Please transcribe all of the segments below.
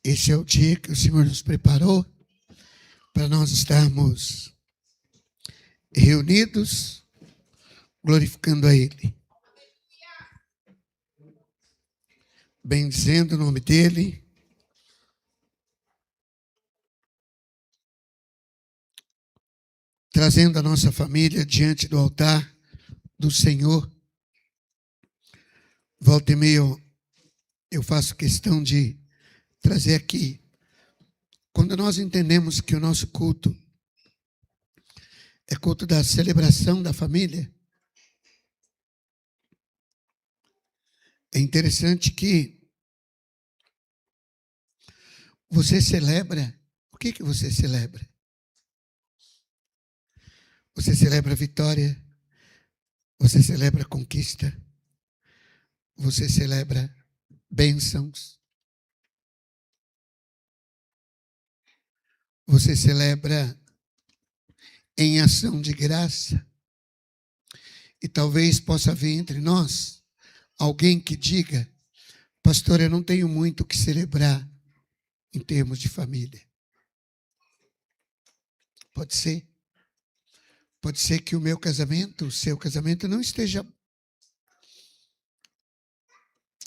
Este é o dia que o Senhor nos preparou para nós estarmos reunidos, glorificando a Ele, bendizendo o nome dEle, trazendo a nossa família diante do altar do Senhor. Volta e meia eu faço questão de trazer aqui. Quando nós entendemos que o nosso culto é culto da celebração da família, é interessante que você celebra. O que você celebra? Você celebra a vitória, você celebra a conquista, você celebra bênçãos, você celebra em ação de graça. E talvez possa haver entre nós alguém que diga: pastor, eu não tenho muito o que celebrar em termos de família. Pode ser. Pode ser que o meu casamento, o seu casamento não esteja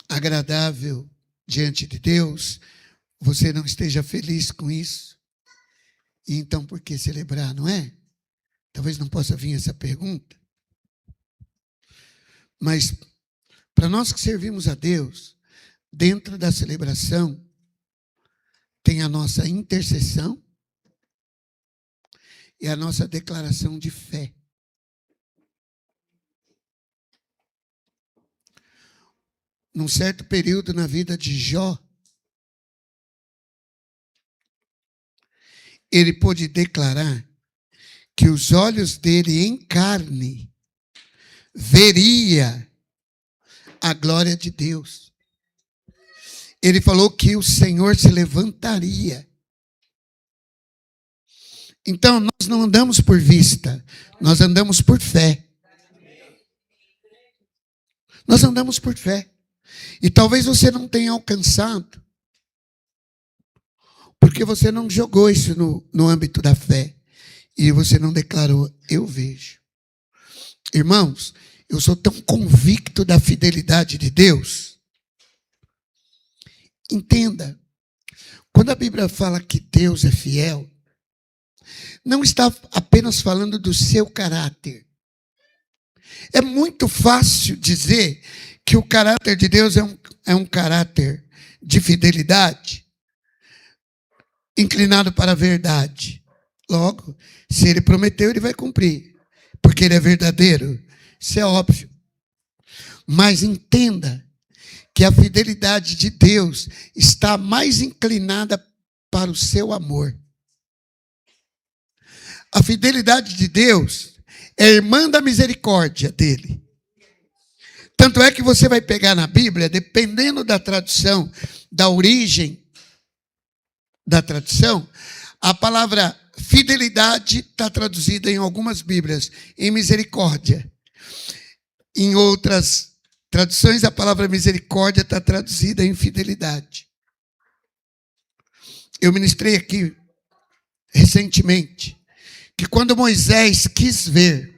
agradável diante de Deus, você não esteja feliz com isso. E então por que celebrar, não é? Talvez não possa vir essa pergunta. Mas para nós que servimos a Deus, dentro da celebração, tem a nossa intercessão e a nossa declaração de fé. Num certo período na vida de Jó, ele pôde declarar que os olhos dele em carne veria a glória de Deus. Ele falou que o Senhor se levantaria. Então, nós não andamos por vista, nós andamos por fé. Nós andamos por fé. E talvez você não tenha alcançado, porque você não jogou isso no âmbito da fé. E você não declarou: eu vejo. Irmãos, eu sou tão convicto da fidelidade de Deus. Entenda, quando a Bíblia fala que Deus é fiel, não está apenas falando do seu caráter. É muito fácil dizer que o caráter de Deus é um caráter de fidelidade, inclinado para a verdade. Logo, se ele prometeu, ele vai cumprir, porque ele é verdadeiro. Isso é óbvio. Mas entenda que a fidelidade de Deus está mais inclinada para o seu amor. A fidelidade de Deus é irmã da misericórdia dele. Tanto é que você vai pegar na Bíblia, dependendo da tradução, da origem da tradução, a palavra fidelidade está traduzida em algumas Bíblias em misericórdia. Em outras traduções, a palavra misericórdia está traduzida em fidelidade. Eu ministrei aqui recentemente que quando Moisés quis ver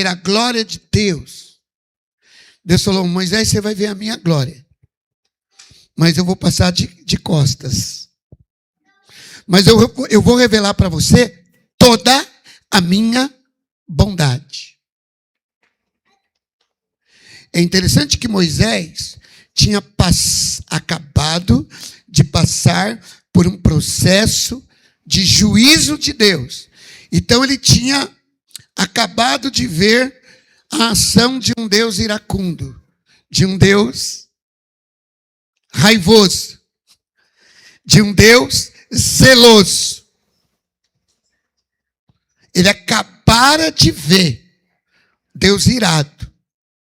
a glória de Deus, Deus falou: Moisés, você vai ver a minha glória, mas eu vou passar de costas. Mas eu vou revelar para você toda a minha bondade. É interessante que Moisés tinha acabado de passar por um processo de juízo de Deus. Então ele tinha acabado de ver a ação de um Deus iracundo, de um Deus raivoso, de um Deus zeloso. Ele acabara de ver Deus irado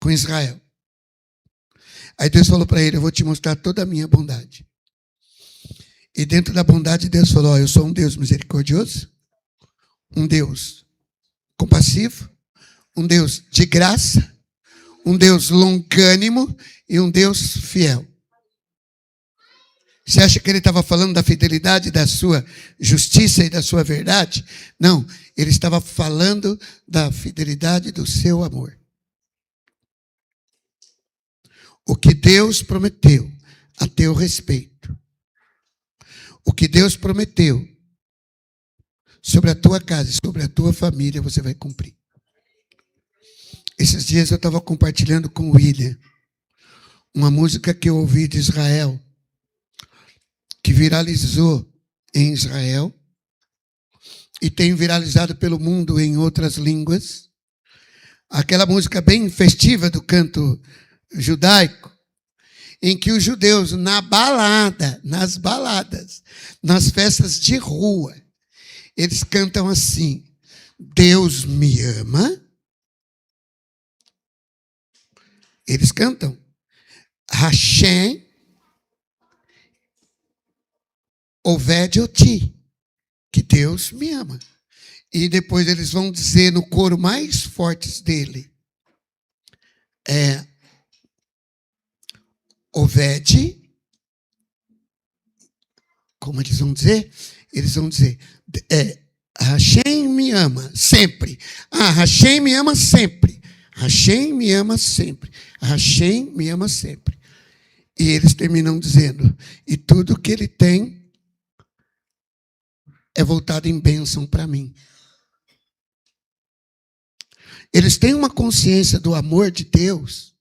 com Israel. Aí Deus falou para ele: eu vou te mostrar toda a minha bondade. E dentro da bondade, Deus falou: eu sou um Deus misericordioso, um Deus compassivo, um Deus de graça, um Deus longânimo e um Deus fiel. Você acha que ele estava falando da fidelidade da sua justiça e da sua verdade? Não, ele estava falando da fidelidade do seu amor. O que Deus prometeu a teu respeito, o que Deus prometeu sobre a tua casa e sobre a tua família, você vai cumprir. Esses dias eu estava compartilhando com o William uma música que eu ouvi de Israel, que viralizou em Israel e tem viralizado pelo mundo em outras línguas. Aquela música bem festiva do canto judaico, em que os judeus, na balada, nas baladas, nas festas de rua, eles cantam assim: Deus me ama. Eles cantam Hashem Oved Oti, que Deus me ama. E depois eles vão dizer no coro mais fortes dele, Oved, como eles vão dizer? Eles vão dizer, Hashem me ama sempre. Hashem me ama sempre. Hashem me ama sempre. Hashem me ama sempre. E eles terminam dizendo, e tudo que ele tem é voltado em bênção para mim. Eles têm uma consciência do amor de Deus.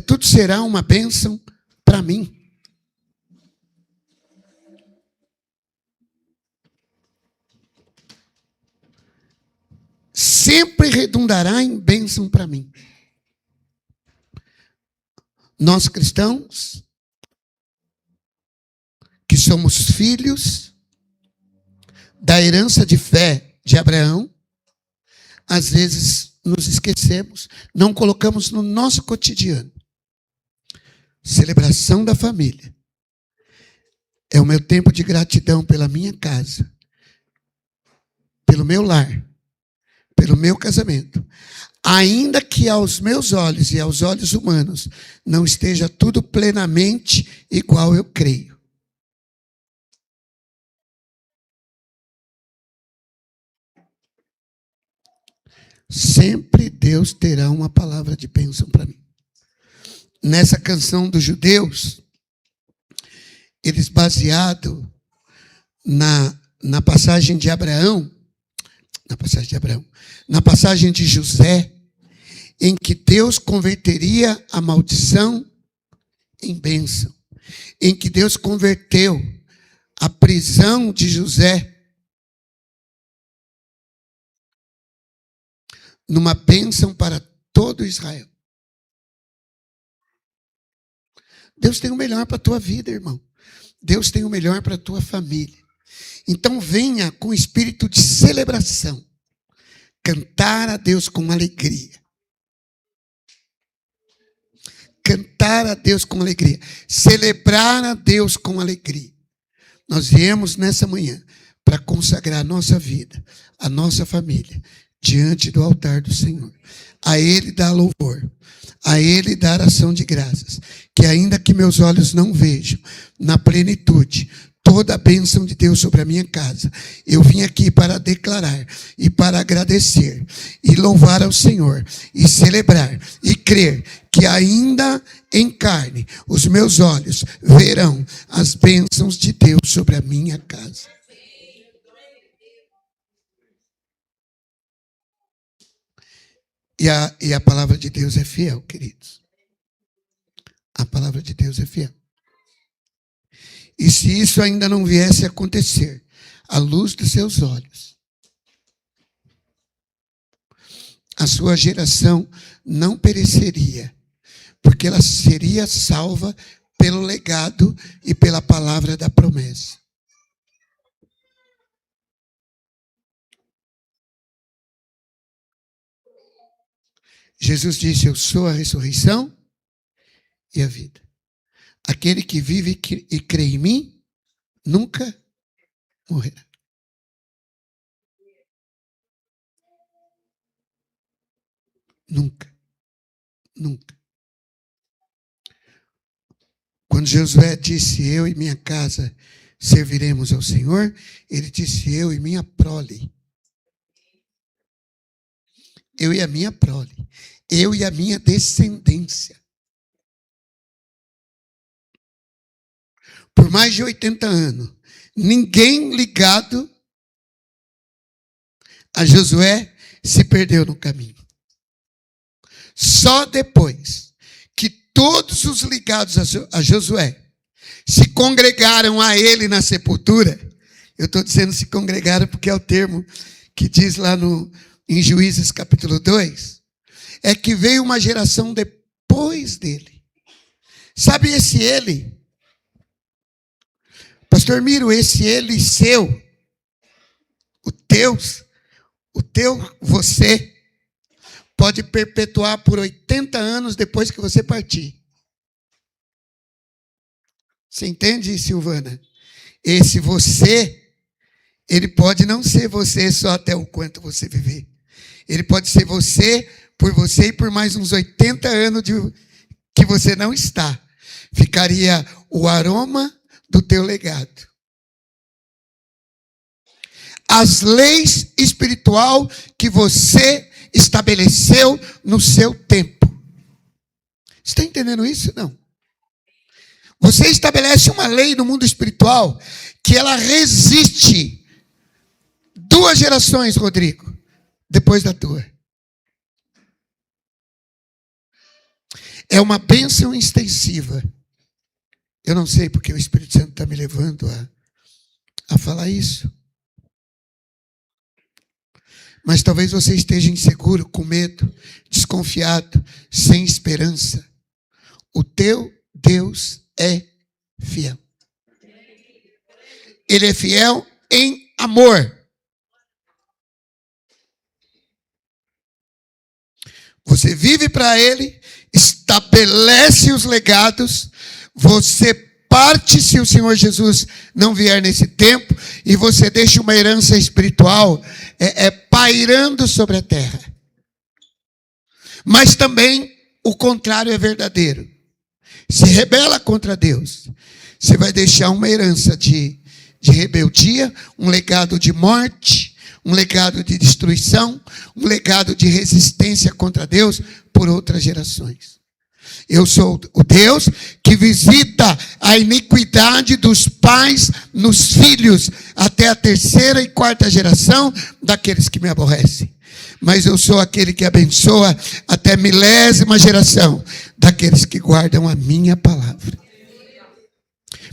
Tudo será uma bênção para mim. Sempre redundará em bênção para mim. Nós cristãos, que somos filhos da herança de fé de Abraão, às vezes nos esquecemos, não colocamos no nosso cotidiano. Celebração da família. É o meu tempo de gratidão pela minha casa, pelo meu lar, pelo meu casamento. Ainda que aos meus olhos e aos olhos humanos não esteja tudo plenamente igual eu creio. Sempre Deus terá uma palavra de bênção para mim. Nessa canção dos judeus, eles baseado na passagem de Abraão, na passagem de José, em que Deus converteria a maldição em bênção, em que Deus converteu a prisão de José numa bênção para todo Israel. Deus tem o melhor para a tua vida, irmão. Deus tem o melhor para a tua família. Então venha com espírito de celebração. Cantar a Deus com alegria. Cantar a Deus com alegria. Celebrar a Deus com alegria. Nós viemos nessa manhã para consagrar a nossa vida, a nossa família, diante do altar do Senhor. A Ele dar louvor, a Ele dar ação de graças, que ainda que meus olhos não vejam, na plenitude, toda a bênção de Deus sobre a minha casa, eu vim aqui para declarar e para agradecer e louvar ao Senhor e celebrar e crer que ainda em carne os meus olhos verão as bênçãos de Deus sobre a minha casa. E a palavra de Deus é fiel, queridos. A palavra de Deus é fiel. E se isso ainda não viesse a acontecer, à luz dos seus olhos, a sua geração não pereceria, porque ela seria salva pelo legado e pela palavra da promessa. Jesus disse, eu sou a ressurreição e a vida. Aquele que vive e crê em mim, nunca morrerá. Nunca. Nunca. Quando Josué disse, eu e minha casa serviremos ao Senhor, ele disse, eu e minha prole. Eu e a minha prole. Eu e a minha descendência. Por mais de 80 anos, ninguém ligado a Josué se perdeu no caminho. Só depois que todos os ligados a Josué se congregaram a ele na sepultura, eu estou dizendo se congregaram porque é o termo que diz lá em Juízes capítulo 2, é que veio uma geração depois dele. Sabe esse ele? Pastor Miro, esse ele seu, o teu, você, pode perpetuar por 80 anos depois que você partir. Você entende, Silvana? Esse você, ele pode não ser você só até o quanto você viver. Ele pode ser você e por mais uns 80 anos que você não está. Ficaria o aroma do teu legado. As leis espiritual que você estabeleceu no seu tempo. Está entendendo isso? Não. Você estabelece uma lei no mundo espiritual que ela resiste 2 gerações, Rodrigo, depois da tua. É uma bênção extensiva. Eu não sei porque o Espírito Santo está me levando a falar isso. Mas talvez você esteja inseguro, com medo, desconfiado, sem esperança. O teu Deus é fiel. Ele é fiel em amor. Você vive para Ele, estabelece os legados, você parte se o Senhor Jesus não vier nesse tempo, e você deixa uma herança espiritual pairando sobre a terra. Mas também o contrário é verdadeiro. Se rebela contra Deus, você vai deixar uma herança de rebeldia, um legado de morte, um legado de destruição, um legado de resistência contra Deus por outras gerações. Eu sou o Deus que visita a iniquidade dos pais nos filhos até a 3ª e 4ª geração daqueles que me aborrecem. Mas eu sou aquele que abençoa até a 1000ª geração daqueles que guardam a minha palavra.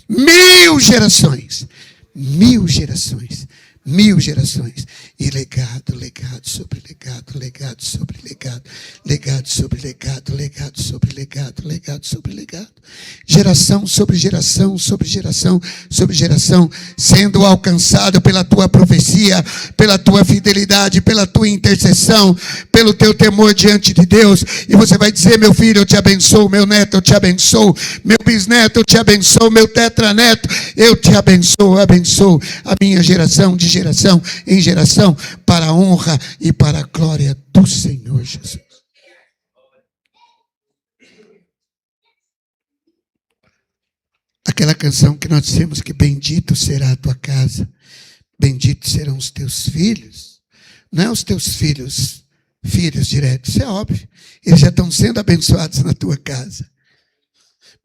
1000 gerações. 1000 gerações. 1000 gerações. E legado, legado sobre legado, legado sobre legado, legado sobre legado, legado sobre legado, legado sobre legado. Geração sobre geração, sobre geração, sobre geração, sendo alcançado pela tua profecia, pela tua fidelidade, pela tua intercessão, pelo teu temor diante de Deus. E você vai dizer, meu filho, eu te abençoo, meu neto, eu te abençoo, meu bisneto, eu te abençoo, meu tetraneto, eu te abençoo, abençoo a minha geração, de geração em geração, para a honra e para a glória do Senhor Jesus. Aquela canção que nós dissemos que bendito será a tua casa, benditos serão os teus filhos. Não é os teus filhos diretos, isso é óbvio. Eles já estão sendo abençoados na tua casa.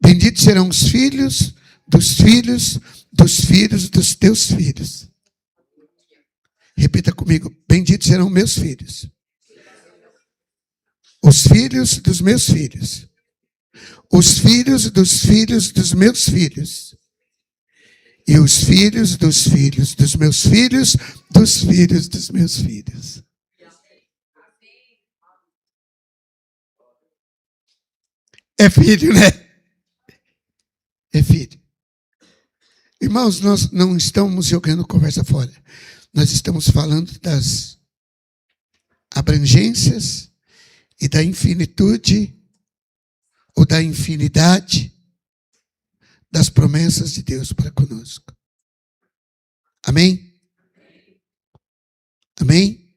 Benditos serão os filhos dos filhos dos filhos dos teus filhos. Repita comigo, benditos serão meus filhos. Os filhos dos meus filhos. Os filhos dos filhos dos meus filhos. E os filhos dos filhos dos meus filhos, dos filhos dos meus filhos. É filho, né? É filho. Irmãos, nós não estamos jogando conversa fora. Nós estamos falando das abrangências e da infinitude ou da infinidade das promessas de Deus para conosco. Amém? Amém?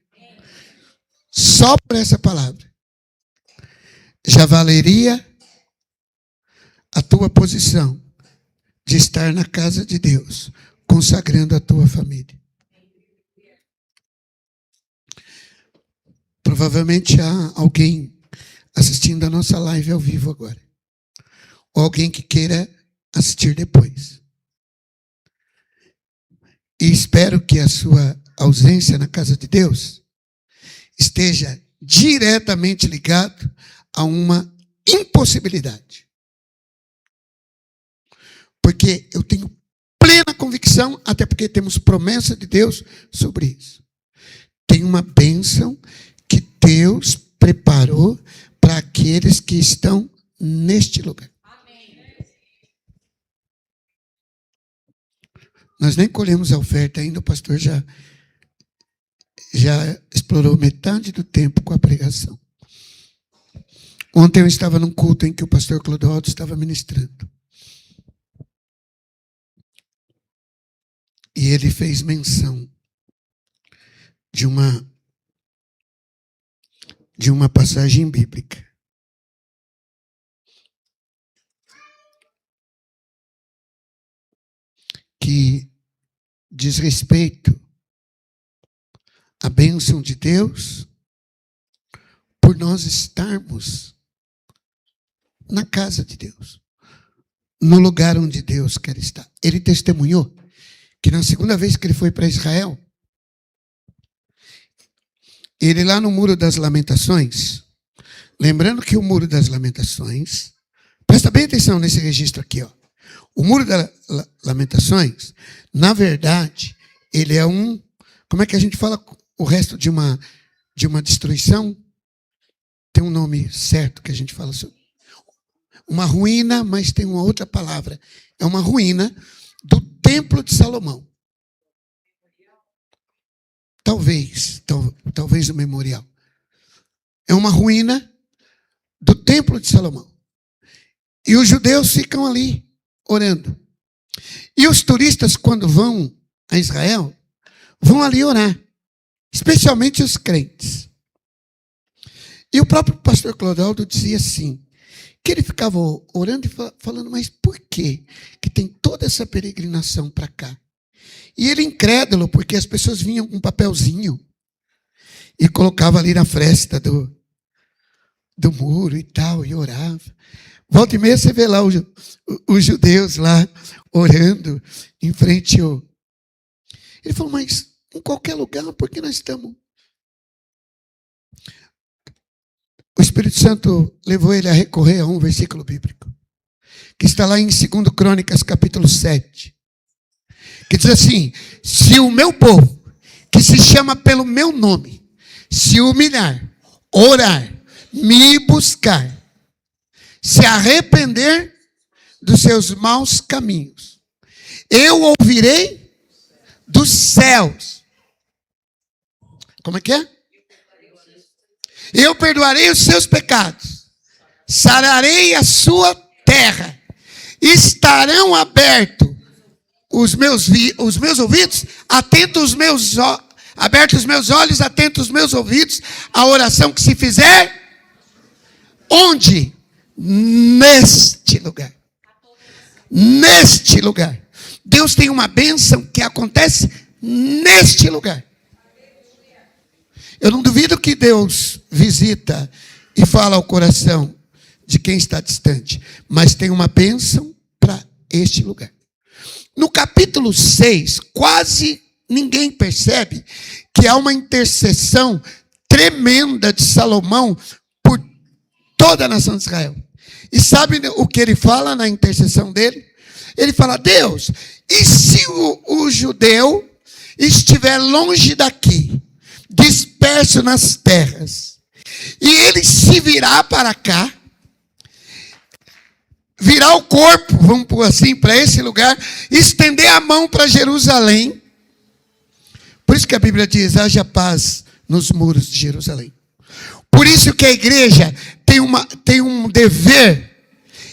Só por essa palavra já valeria a tua posição de estar na casa de Deus, consagrando a tua família. Provavelmente há alguém assistindo a nossa live ao vivo agora. Ou alguém que queira assistir depois. E espero que a sua ausência na casa de Deus esteja diretamente ligado a uma impossibilidade. Porque eu tenho plena convicção, até porque temos promessa de Deus sobre isso. Tem uma bênção que Deus preparou para aqueles que estão neste lugar. Nós nem colhemos a oferta ainda, o pastor já explorou metade do tempo com a pregação. Ontem eu estava num culto em que o pastor Clodoaldo estava ministrando. E ele fez menção de uma passagem bíblica. Que diz respeito à bênção de Deus por nós estarmos na casa de Deus, no lugar onde Deus quer estar. Ele testemunhou que na segunda vez que ele foi para Israel, ele lá no Muro das Lamentações, lembrando que o Muro das Lamentações, presta bem atenção nesse registro aqui, ó. O Muro das Lamentações, na verdade, ele é como é que a gente fala o resto de uma destruição? Tem um nome certo que a gente fala sobre. Uma ruína, mas tem uma outra palavra. É uma ruína do Templo de Salomão. Talvez o memorial. É uma ruína do Templo de Salomão. E os judeus ficam ali orando. E os turistas, quando vão a Israel, vão ali orar. Especialmente os crentes. E o próprio pastor Clodoaldo dizia assim, que ele ficava orando e falando, mas por que tem toda essa peregrinação para cá? E ele incrédulo, porque as pessoas vinham com um papelzinho e colocavam ali na fresta do muro e tal, e orava. Volta e meia você vê lá os judeus lá orando em frente ao... Ele falou, mas em qualquer lugar, por que nós estamos... O Espírito Santo levou ele a recorrer a um versículo bíblico, que está lá em 2 Crônicas, capítulo 7, que diz assim, se o meu povo, que se chama pelo meu nome, se humilhar, orar, me buscar, se arrepender dos seus maus caminhos, eu ouvirei dos céus. Como é que é? Eu perdoarei os seus pecados, sararei a sua terra, estarão abertos os meus ouvidos, abertos os meus olhos, atentos os meus ouvidos, a oração que se fizer, onde? Neste lugar. Neste lugar. Deus tem uma bênção que acontece neste lugar. Eu não duvido que Deus visita e fala ao coração de quem está distante, mas tem uma bênção para este lugar. No capítulo 6, quase ninguém percebe que há uma intercessão tremenda de Salomão por toda a nação de Israel. E sabe o que ele fala na intercessão dele? Ele fala, Deus, e se o judeu estiver longe daqui, disperso nas terras, e ele se virar para cá, virar o corpo, vamos pôr assim, para esse lugar, estender a mão para Jerusalém. Por isso que a Bíblia diz, haja paz nos muros de Jerusalém. Por isso que a igreja tem um dever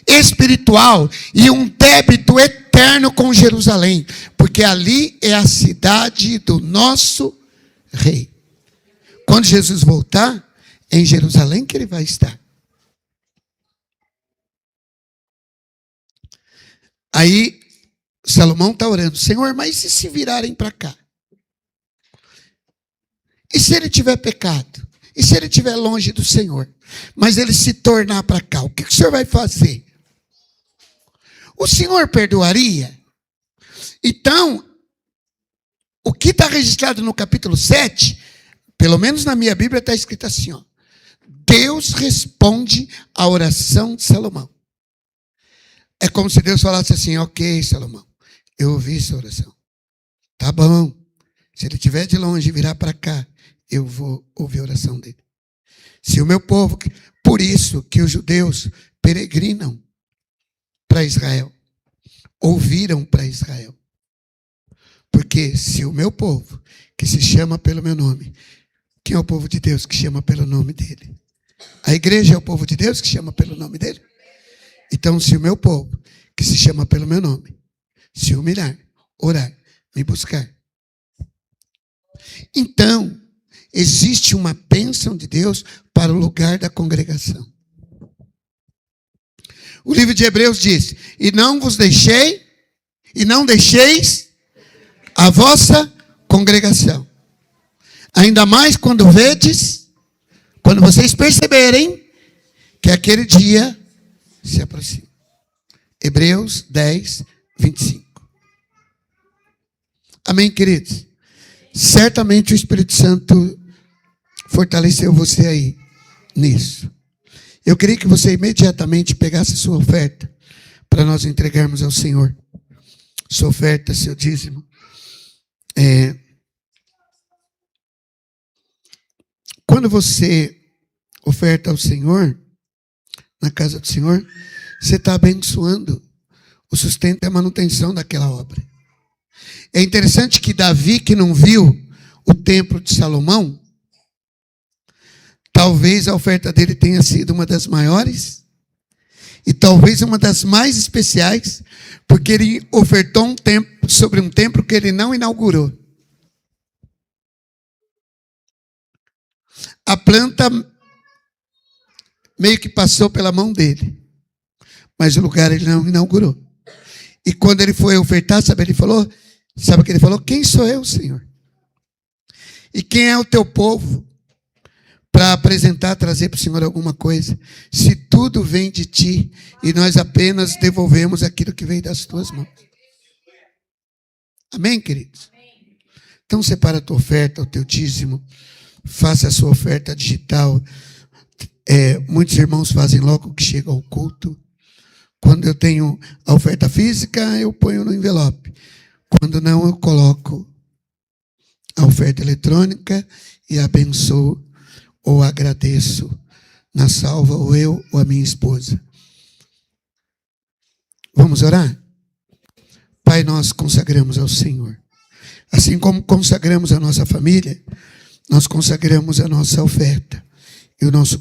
espiritual e um débito eterno com Jerusalém, porque ali é a cidade do nosso rei. Quando Jesus voltar, é em Jerusalém que ele vai estar. Aí, Salomão está orando, Senhor, mas e se virarem para cá? E se ele tiver pecado? E se ele estiver longe do Senhor? Mas ele se tornar para cá, o que o Senhor vai fazer? O Senhor perdoaria? Então, o que está registrado no capítulo 7, pelo menos na minha Bíblia está escrito assim, ó, Deus responde à oração de Salomão. É como se Deus falasse assim, ok, Salomão, eu ouvi sua oração. Tá bom. Se ele estiver de longe e virar para cá, eu vou ouvir a oração dele. Se o meu povo, por isso que os judeus peregrinam para Israel, ouviram para Israel. Porque se o meu povo, que se chama pelo meu nome, quem é o povo de Deus que chama pelo nome dele? A igreja é o povo de Deus que chama pelo nome dele? Então, se o meu povo, que se chama pelo meu nome, se humilhar, orar, me buscar. Então, existe uma bênção de Deus para o lugar da congregação. O livro de Hebreus diz, e não deixeis a vossa congregação. Ainda mais quando vocês perceberem que aquele dia se aproxima. Hebreus 10, 25. Amém, queridos? Certamente o Espírito Santo fortaleceu você aí nisso. Eu queria que você imediatamente pegasse sua oferta para nós entregarmos ao Senhor. Sua oferta, seu dízimo. Quando você oferta ao Senhor, na casa do Senhor, você está abençoando o sustento e a manutenção daquela obra. É interessante que Davi, que não viu o templo de Salomão, talvez a oferta dele tenha sido uma das maiores e talvez uma das mais especiais, porque ele ofertou sobre um templo que ele não inaugurou. A planta meio que passou pela mão dele, mas o lugar ele não inaugurou. E quando ele foi ofertar, sabe o que ele falou? Quem sou eu, Senhor? E quem é o teu povo para apresentar, trazer para o Senhor alguma coisa? Se tudo vem de ti e nós apenas devolvemos aquilo que veio das tuas mãos. Amém, queridos? Então separa a tua oferta, o teu dízimo, faça a sua oferta digital. Muitos irmãos fazem logo que chega ao culto. Quando eu tenho a oferta física, eu ponho no envelope. Quando não, eu coloco a oferta eletrônica e abençoo ou agradeço na salva, ou eu ou a minha esposa. Vamos orar? Pai, nós consagramos ao Senhor. Assim como consagramos a nossa família, nós consagramos a nossa oferta e o nosso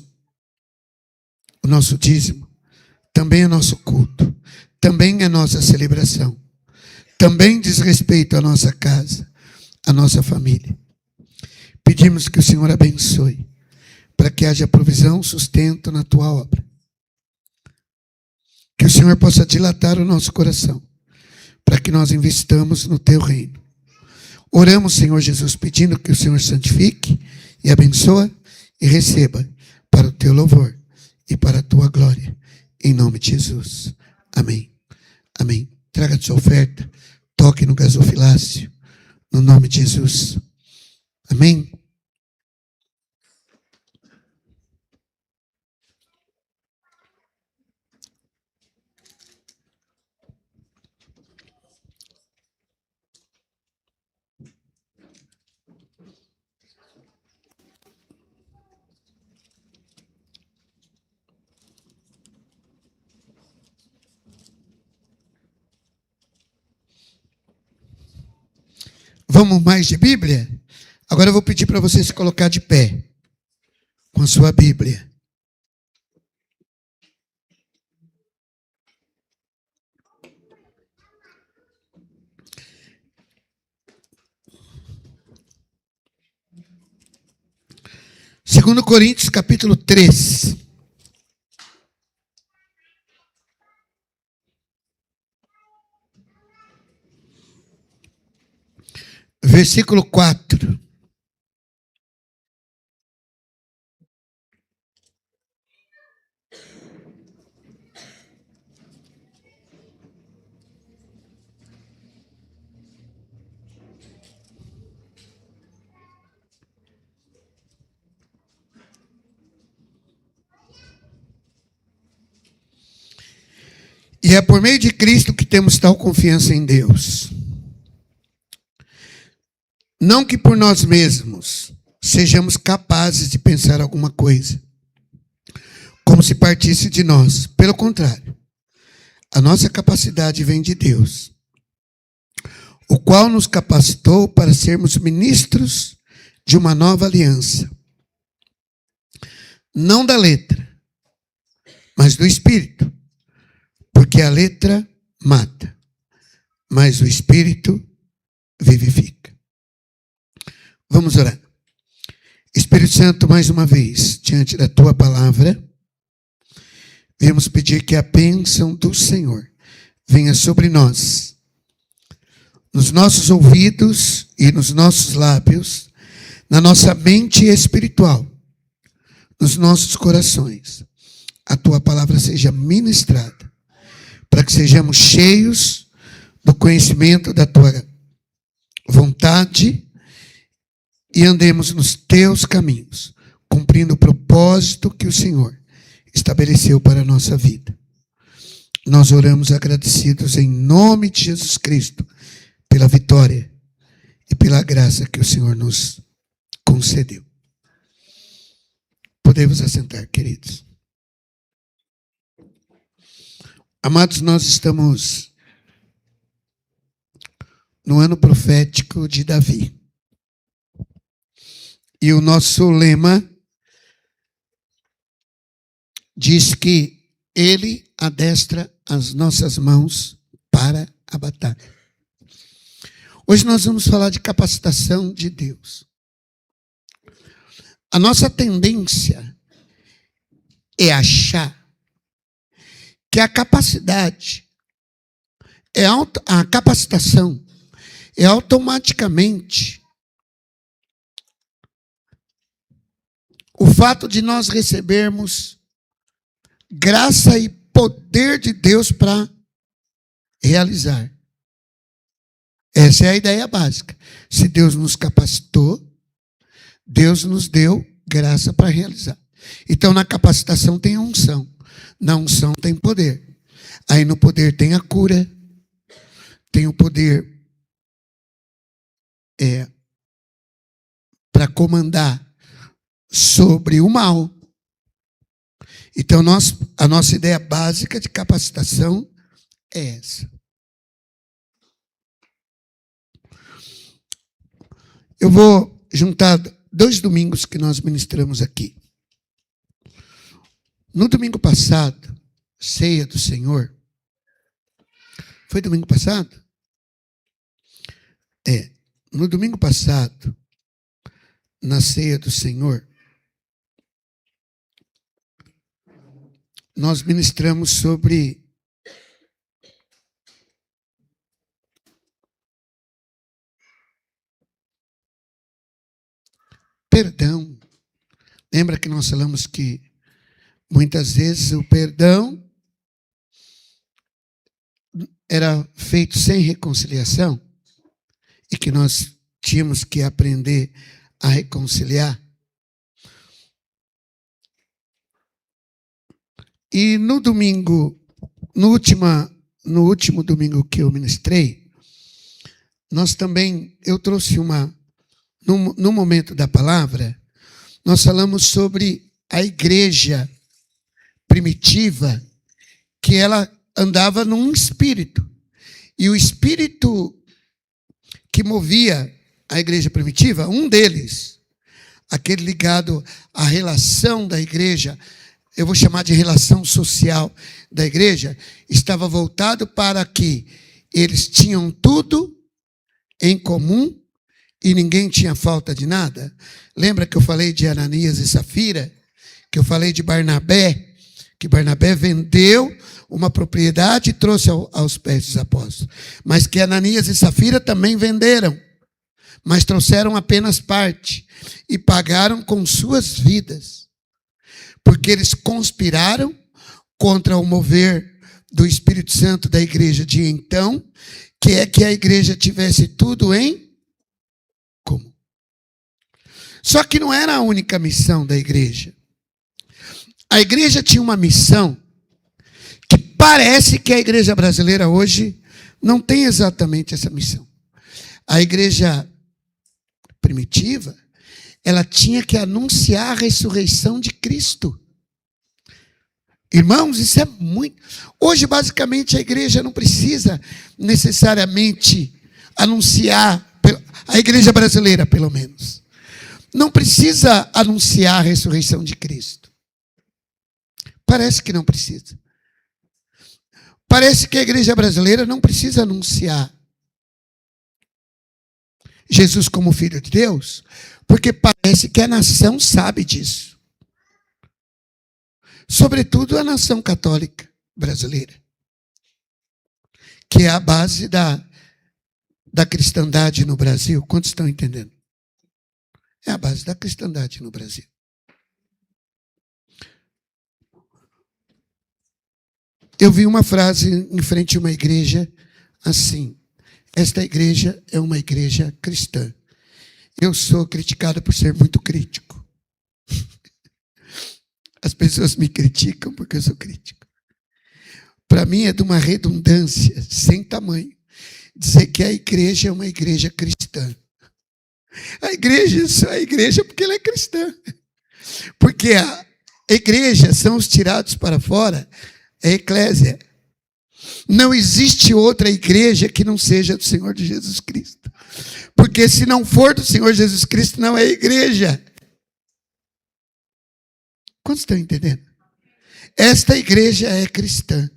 dízimo. Também é nosso culto, também é nossa celebração, também diz respeito à nossa casa, à nossa família. Pedimos que o Senhor abençoe, para que haja provisão, sustento na tua obra. Que o Senhor possa dilatar o nosso coração, para que nós investamos no teu reino. Oramos, Senhor Jesus, pedindo que o Senhor santifique e abençoe e receba para o teu louvor e para a tua glória. Em nome de Jesus. Amém. Amém. Traga a sua oferta. Toque no gasofilácio. No nome de Jesus. Amém. Vamos mais de Bíblia? Agora eu vou pedir para você se colocar de pé com a sua Bíblia. Segundo Coríntios, capítulo 3. Versículo 4. E é por meio de Cristo que temos tal confiança em Deus. Não que por nós mesmos sejamos capazes de pensar alguma coisa, como se partisse de nós. Pelo contrário, a nossa capacidade vem de Deus, o qual nos capacitou para sermos ministros de uma nova aliança. Não da letra, mas do Espírito. Porque a letra mata, mas o Espírito vivifica. Vamos orar. Espírito Santo, mais uma vez, diante da tua palavra, viemos pedir que a bênção do Senhor venha sobre nós, nos nossos ouvidos e nos nossos lábios, na nossa mente espiritual, nos nossos corações. A tua palavra seja ministrada, para que sejamos cheios do conhecimento da tua vontade e andemos nos teus caminhos, cumprindo o propósito que o Senhor estabeleceu para a nossa vida. Nós oramos agradecidos em nome de Jesus Cristo, pela vitória e pela graça que o Senhor nos concedeu. Podemos assentar, queridos. Amados, nós estamos no ano profético de Davi. E o nosso lema diz que ele adestra as nossas mãos para a batalha. Hoje nós vamos falar de capacitação de Deus. A nossa tendência é achar que a capacidade, a capacitação é automaticamente o fato de nós recebermos graça e poder de Deus para realizar. Essa é a ideia básica. Se Deus nos capacitou, Deus nos deu graça para realizar. Então, na capacitação tem a unção. Na unção tem poder. Aí no poder tem a cura. Tem o poder para comandar sobre o mal. Então, a nossa ideia básica de capacitação é essa. Eu vou juntar 2 domingos que nós ministramos aqui. No domingo passado, ceia do Senhor. Foi domingo passado? No domingo passado, na ceia do Senhor, nós ministramos sobre perdão. Lembra que nós falamos que muitas vezes o perdão era feito sem reconciliação e que nós tínhamos que aprender a reconciliar. E no domingo, no último domingo que eu ministrei, eu trouxe no momento da palavra, nós falamos sobre a igreja primitiva, que ela andava num espírito. E o espírito que movia a igreja primitiva, um deles, aquele ligado à relação da igreja, eu vou chamar de relação social da igreja, estava voltado para que eles tinham tudo em comum e ninguém tinha falta de nada. Lembra que eu falei de Ananias e Safira? Que eu falei de Barnabé? Que Barnabé vendeu uma propriedade e trouxe aos pés dos apóstolos. Mas que Ananias e Safira também venderam. mas trouxeram apenas parte e pagaram com suas vidas, porque eles conspiraram contra o mover do Espírito Santo da igreja de então, que é que a igreja tivesse tudo em comum. Só que não era a única missão da igreja. A igreja tinha uma missão que parece que a igreja brasileira hoje não tem exatamente essa missão. A igreja primitiva, ela tinha que anunciar a ressurreição de Cristo. Irmãos, isso é muito... Hoje, basicamente, a igreja não precisa necessariamente anunciar, a igreja brasileira, pelo menos, não precisa anunciar a ressurreição de Cristo. Parece que não precisa. Parece que a igreja brasileira não precisa anunciar Jesus como Filho de Deus, porque parece que a nação sabe disso. Sobretudo a nação católica brasileira, que é a base da cristandade no Brasil. Quantos estão entendendo? É a base da cristandade no Brasil. Eu vi uma frase em frente a uma igreja assim: esta igreja é uma igreja cristã. Eu sou criticado por ser muito crítico. As pessoas me criticam porque eu sou crítico. Para mim é de uma redundância sem tamanho dizer que a igreja é uma igreja cristã. A igreja só é igreja porque ela é cristã. Porque a igreja são os tirados para fora, é a eclésia. Não existe outra igreja que não seja do Senhor de Jesus Cristo. Porque se não for do Senhor Jesus Cristo, não é igreja. Quantos estão entendendo? Esta igreja é cristã.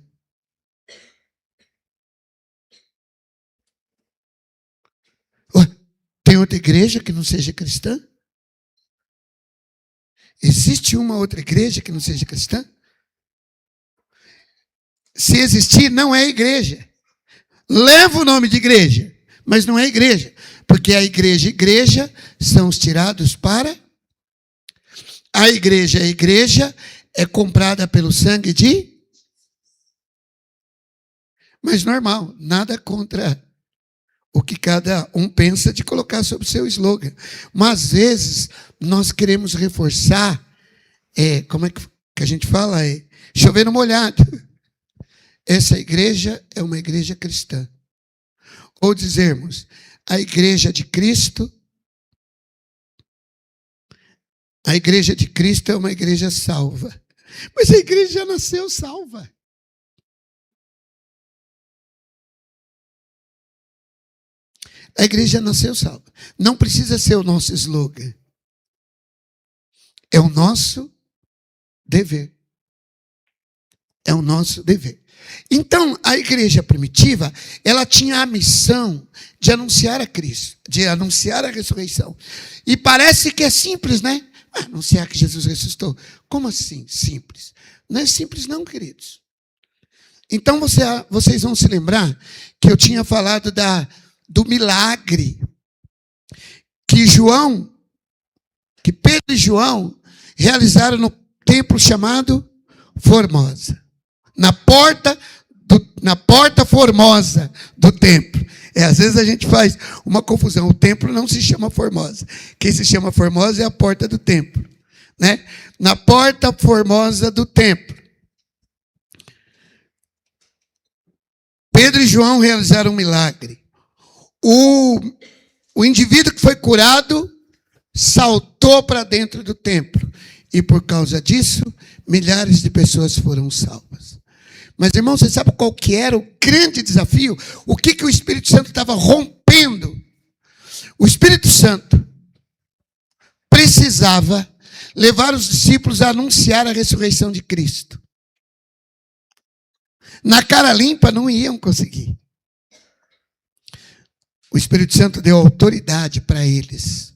Tem outra igreja que não seja cristã? Existe uma outra igreja que não seja cristã? Se existir, não é igreja. Leva o nome de igreja, mas não é igreja. Porque a igreja são os tirados para... A igreja é comprada pelo sangue de... Mas normal, nada contra o que cada um pensa de colocar sobre o seu slogan. Mas às vezes nós queremos reforçar, como é que a gente fala? Chover no molhado. Essa igreja é uma igreja cristã. Ou dizermos, a igreja de Cristo... A igreja de Cristo é uma igreja salva. Mas a igreja já nasceu salva. A igreja nasceu salva. Não precisa ser o nosso slogan. É o nosso dever. É o nosso dever. Então, a igreja primitiva, ela tinha a missão de anunciar a Cristo, de anunciar a ressurreição. E parece que é simples, né? Anunciar que Jesus ressuscitou. Como assim simples? Não é simples não, queridos. Então vocês vão se lembrar que eu tinha falado do milagre que Pedro e João realizaram no templo chamado Formosa. Na porta formosa do templo. Às vezes a gente faz uma confusão. O templo não se chama Formosa. Quem se chama Formosa é a porta do templo, né? Na porta formosa do templo. Pedro e João realizaram um milagre. O indivíduo que foi curado saltou para dentro do templo. E por causa disso, milhares de pessoas foram salvas. Mas, irmão, você sabe qual que era o grande desafio? O que o Espírito Santo estava rompendo? O Espírito Santo precisava levar os discípulos a anunciar a ressurreição de Cristo. Na cara limpa não iam conseguir. O Espírito Santo deu autoridade para eles.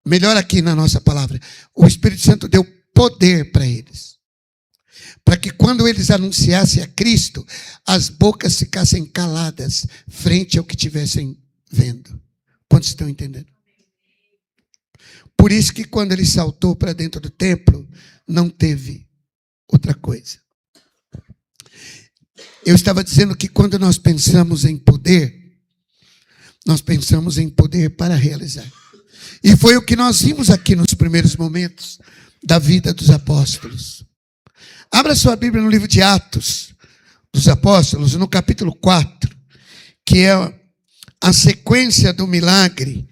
Melhor aqui na nossa palavra, o Espírito Santo deu poder para eles. Para que quando eles anunciassem a Cristo, as bocas ficassem caladas frente ao que estivessem vendo. Quantos estão entendendo? Por isso que quando ele saltou para dentro do templo, não teve outra coisa. Eu estava dizendo que quando nós pensamos em poder, nós pensamos em poder para realizar. E foi o que nós vimos aqui nos primeiros momentos da vida dos apóstolos. Abra sua Bíblia no livro de Atos dos Apóstolos, no capítulo 4, que é a sequência do milagre.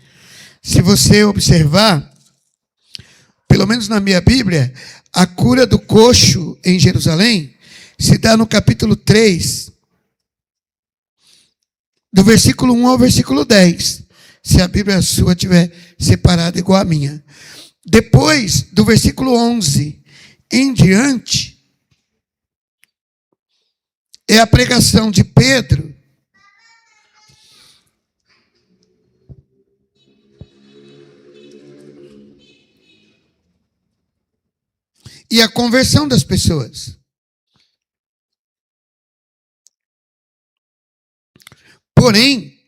Se você observar, pelo menos na minha Bíblia, a cura do coxo em Jerusalém se dá no capítulo 3, do versículo 1 ao versículo 10, se a Bíblia sua tiver separada igual a minha. Depois, do versículo 11 em diante, é a pregação de Pedro, e a conversão das pessoas. Porém,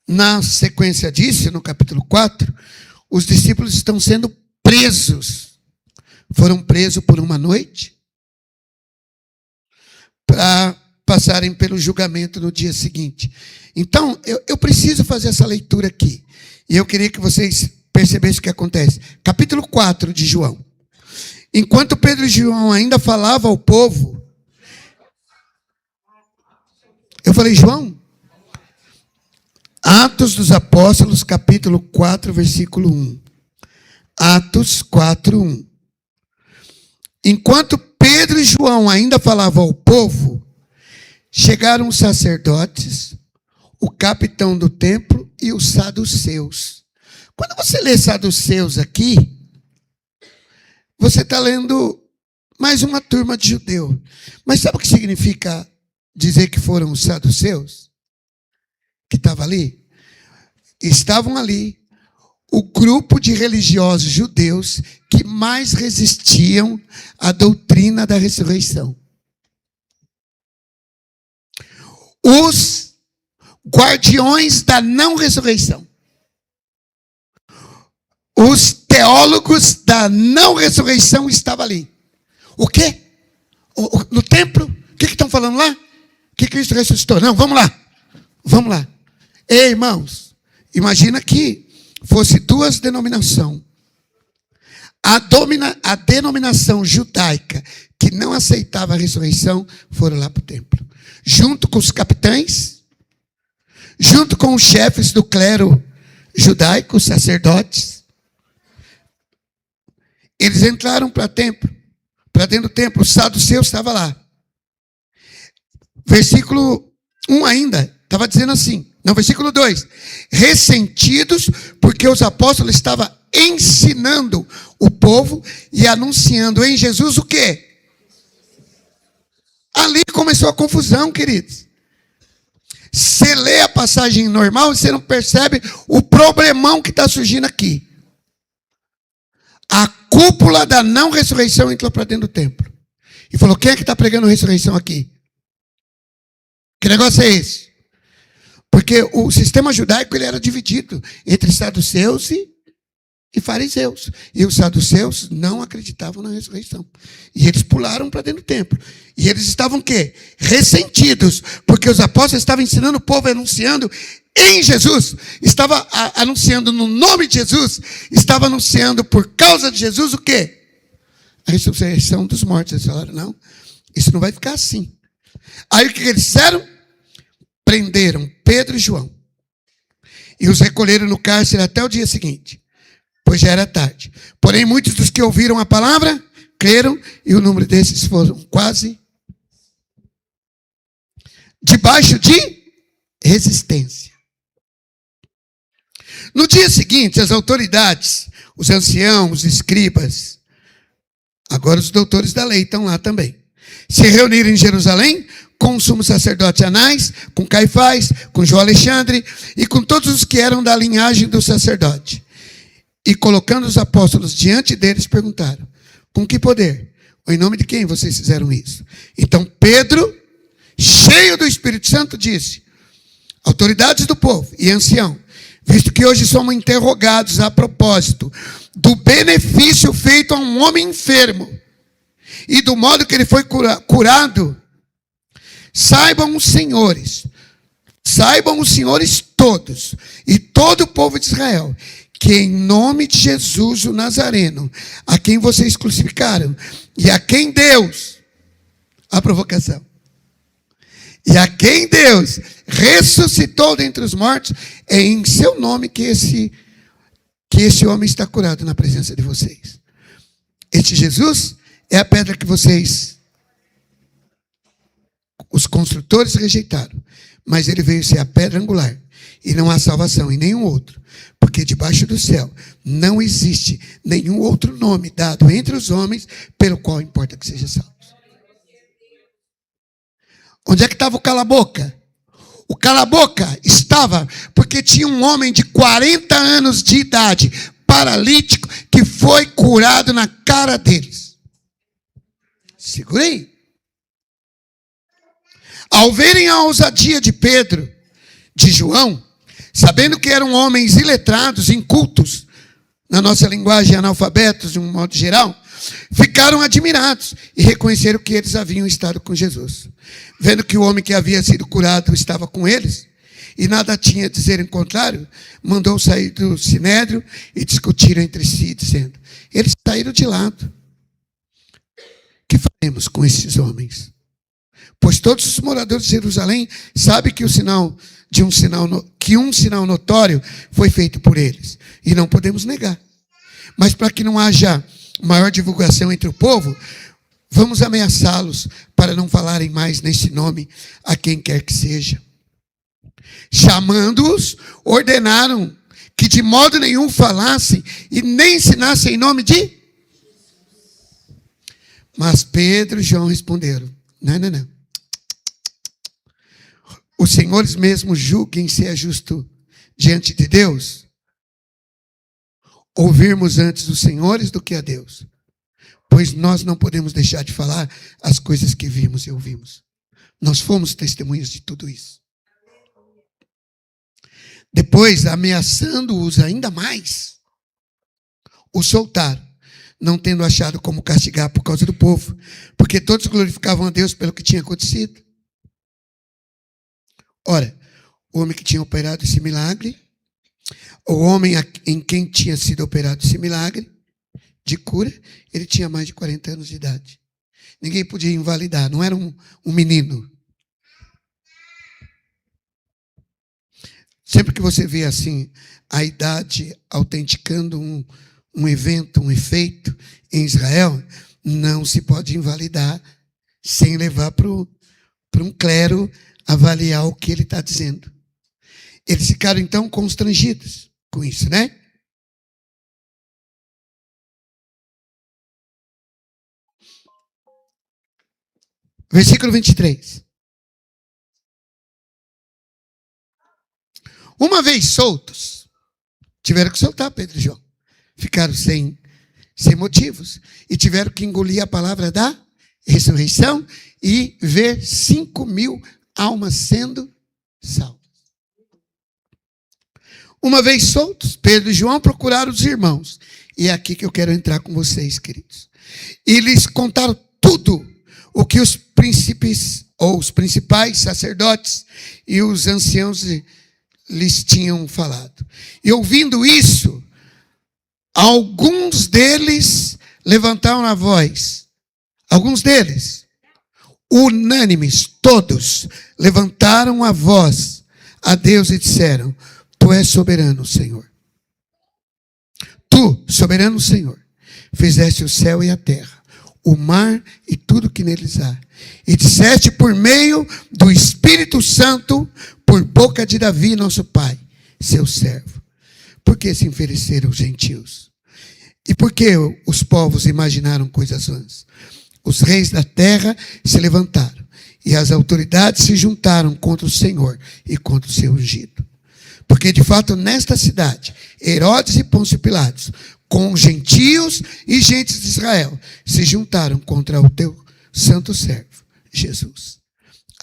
na sequência disso, no capítulo 4, os discípulos estão sendo presos. Foram presos por uma noite para passarem pelo julgamento no dia seguinte. Então, eu preciso fazer essa leitura aqui. E eu queria que vocês percebessem o que acontece. Capítulo 4 de João. Enquanto Pedro e João ainda falavam ao povo, eu falei, João? Atos dos Apóstolos, capítulo 4, versículo 1. Atos 4, 1. Enquanto Pedro e João ainda falavam ao povo, chegaram os sacerdotes, o capitão do templo e os saduceus. Quando você lê saduceus aqui, você está lendo mais uma turma de judeu. Mas sabe o que significa dizer que foram os saduceus? Que estava ali? Estavam ali o grupo de religiosos judeus que mais resistiam à doutrina da ressurreição. Os guardiões da não ressurreição. Os teólogos da não ressurreição estavam ali. O quê? No templo? O que estão falando lá? Que Cristo ressuscitou? Não, vamos lá. Vamos lá. Ei, irmãos, imagina que fosse duas denominações. A denominação judaica que não aceitava a ressurreição foram lá para o templo. Junto com os capitães, junto com os chefes do clero judaico, os sacerdotes. Eles entraram para dentro do templo. O saduceu estava lá. Versículo 1 ainda, estava dizendo assim. No versículo 2. Ressentidos, porque os apóstolos estavam ensinando o povo e anunciando em Jesus o quê? Ali começou a confusão, queridos. Você lê a passagem normal e você não percebe o problemão que está surgindo aqui. A cúpula da não ressurreição entrou para dentro do templo. E falou, quem é que está pregando ressurreição aqui? Que negócio é esse? Porque o sistema judaico ele era dividido entre saduceus e fariseus. E os saduceus não acreditavam na ressurreição. E eles pularam para dentro do templo. E eles estavam o quê? Ressentidos. Porque os apóstolos estavam ensinando o povo, anunciando em Jesus. Estava anunciando no nome de Jesus. Estava anunciando por causa de Jesus o quê? A ressurreição dos mortos. Eles falaram, não, isso não vai ficar assim. Aí o que eles fizeram? Prenderam Pedro e João e os recolheram no cárcere até o dia seguinte, pois já era tarde. Porém, muitos dos que ouviram a palavra creram e o número desses foram quase debaixo de resistência. No dia seguinte, as autoridades, os anciãos, os escribas, agora os doutores da lei estão lá também, se reuniram em Jerusalém com o sumo sacerdote Anás, com Caifás, com João Alexandre e com todos os que eram da linhagem do sacerdote. E colocando os apóstolos diante deles, perguntaram, com que poder? Ou em nome de quem vocês fizeram isso? Então Pedro, cheio do Espírito Santo, disse, autoridades do povo e ancião, visto que hoje somos interrogados a propósito do benefício feito a um homem enfermo e do modo que ele foi curado, saibam os senhores todos e todo o povo de Israel, que em nome de Jesus o Nazareno, a quem vocês crucificaram, e a quem Deus, a provocação, e a quem Deus ressuscitou dentre os mortos, é em seu nome que esse homem está curado na presença de vocês. Este Jesus é a pedra que vocês, os construtores, rejeitaram, mas ele veio ser a pedra angular, e não há salvação em nenhum outro, porque debaixo do céu não existe nenhum outro nome dado entre os homens pelo qual importa que seja salvo. Onde é que estava o cala-boca? O cala-boca estava porque tinha um homem de 40 anos de idade, paralítico, que foi curado na cara deles. Segura aí. Ao verem a ousadia de Pedro, de João, sabendo que eram homens iletrados, incultos, na nossa linguagem analfabetos de um modo geral, ficaram admirados e reconheceram que eles haviam estado com Jesus. Vendo que o homem que havia sido curado estava com eles, e nada tinha a dizer em contrário, mandou sair do sinédrio e discutiram entre si, dizendo: eles saíram de lado. Que faremos com esses homens? Pois todos os moradores de Jerusalém sabem que um sinal notório foi feito por eles, e não podemos negar. Mas para que não haja maior divulgação entre o povo, vamos ameaçá-los para não falarem mais nesse nome a quem quer que seja. Chamando-os, ordenaram que de modo nenhum falassem e nem ensinassem em nome de... Mas Pedro e João responderam: não. Os senhores mesmos julguem se é justo diante de Deus ouvirmos antes os senhores do que a Deus, pois nós não podemos deixar de falar as coisas que vimos e ouvimos. Nós fomos testemunhas de tudo isso. Depois, ameaçando-os ainda mais, o soltaram, não tendo achado como castigar por causa do povo, porque todos glorificavam a Deus pelo que tinha acontecido. Ora, o homem que tinha operado esse milagre, o homem em quem tinha sido operado esse milagre de cura, ele tinha mais de 40 anos de idade. Ninguém podia invalidar, não era um menino. Sempre que você vê assim, a idade autenticando um evento, um efeito em Israel, não se pode invalidar sem levar para um clero avaliar o que ele está dizendo. Eles ficaram então constrangidos com isso, né? Versículo 23. Uma vez soltos, tiveram que soltar Pedro e João. Ficaram sem motivos. E tiveram que engolir a palavra da ressurreição e ver 5.000 almas sendo salvas. Uma vez soltos, Pedro e João procuraram os irmãos. E é aqui que eu quero entrar com vocês, queridos. E lhes contaram tudo o que os principais sacerdotes e os anciãos lhes tinham falado. E ouvindo isso, alguns deles levantaram a voz. Alguns deles, unânimes, todos, levantaram a voz a Deus e disseram: Tu és soberano, Senhor. Tu, soberano Senhor, fizeste o céu e a terra, o mar e tudo que neles há. E disseste por meio do Espírito Santo, por boca de Davi, nosso pai, seu servo. Por que se enfereceram os gentios? E por que os povos imaginaram coisas vãs? Os reis da terra se levantaram, e as autoridades se juntaram contra o Senhor e contra o seu ungido. Porque, de fato, nesta cidade, Herodes e Pôncio Pilatos, com gentios e gentes de Israel, se juntaram contra o teu santo servo, Jesus,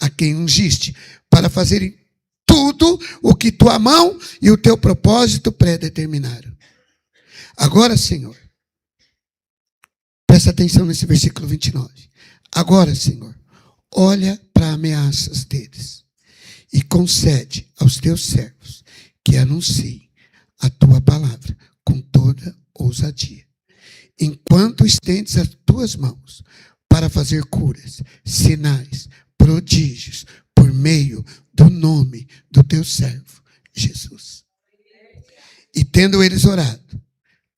a quem ungiste, para fazerem tudo o que tua mão e o teu propósito predeterminaram. Agora, Senhor, presta atenção nesse versículo 29. Agora, Senhor, olha para ameaças deles e concede aos teus servos que anunciem a tua palavra com toda ousadia, enquanto estendes as tuas mãos para fazer curas, sinais, prodígios, por meio do nome do teu servo, Jesus. E tendo eles orado,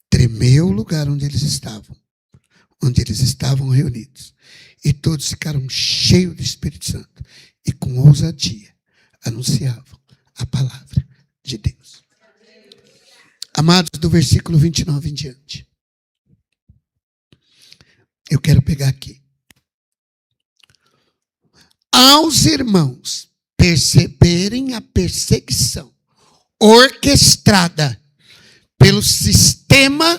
tremeu o lugar onde eles estavam reunidos. E todos ficaram cheios do Espírito Santo e com ousadia anunciavam a palavra de Deus. Amados, do versículo 29 em diante, eu quero pegar aqui. Aos irmãos perceberem a perseguição orquestrada pelo sistema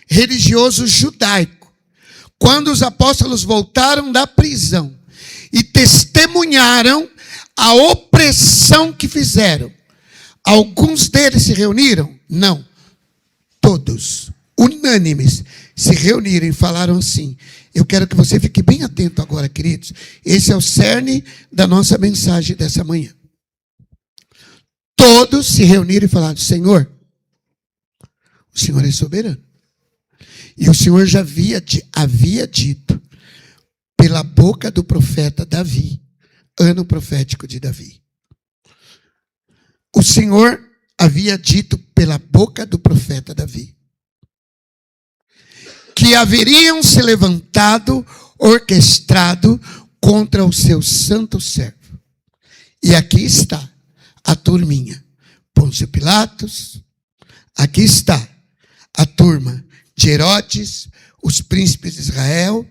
religioso judaico, quando os apóstolos voltaram da prisão e testemunharam a opressão que fizeram, alguns deles se reuniram? Não. Todos, unânimes, se reuniram e falaram assim. Eu quero que você fique bem atento agora, queridos. Esse é o cerne da nossa mensagem dessa manhã. Todos se reuniram e falaram: Senhor, o Senhor é soberano. E o Senhor já havia dito pela boca do profeta Davi, ano profético de Davi. O Senhor havia dito pela boca do profeta Davi que haveriam se levantado, orquestrado contra o seu santo servo. E aqui está a turminha. Pôncio Pilatos, aqui está a turma de Herodes, os príncipes de Israel,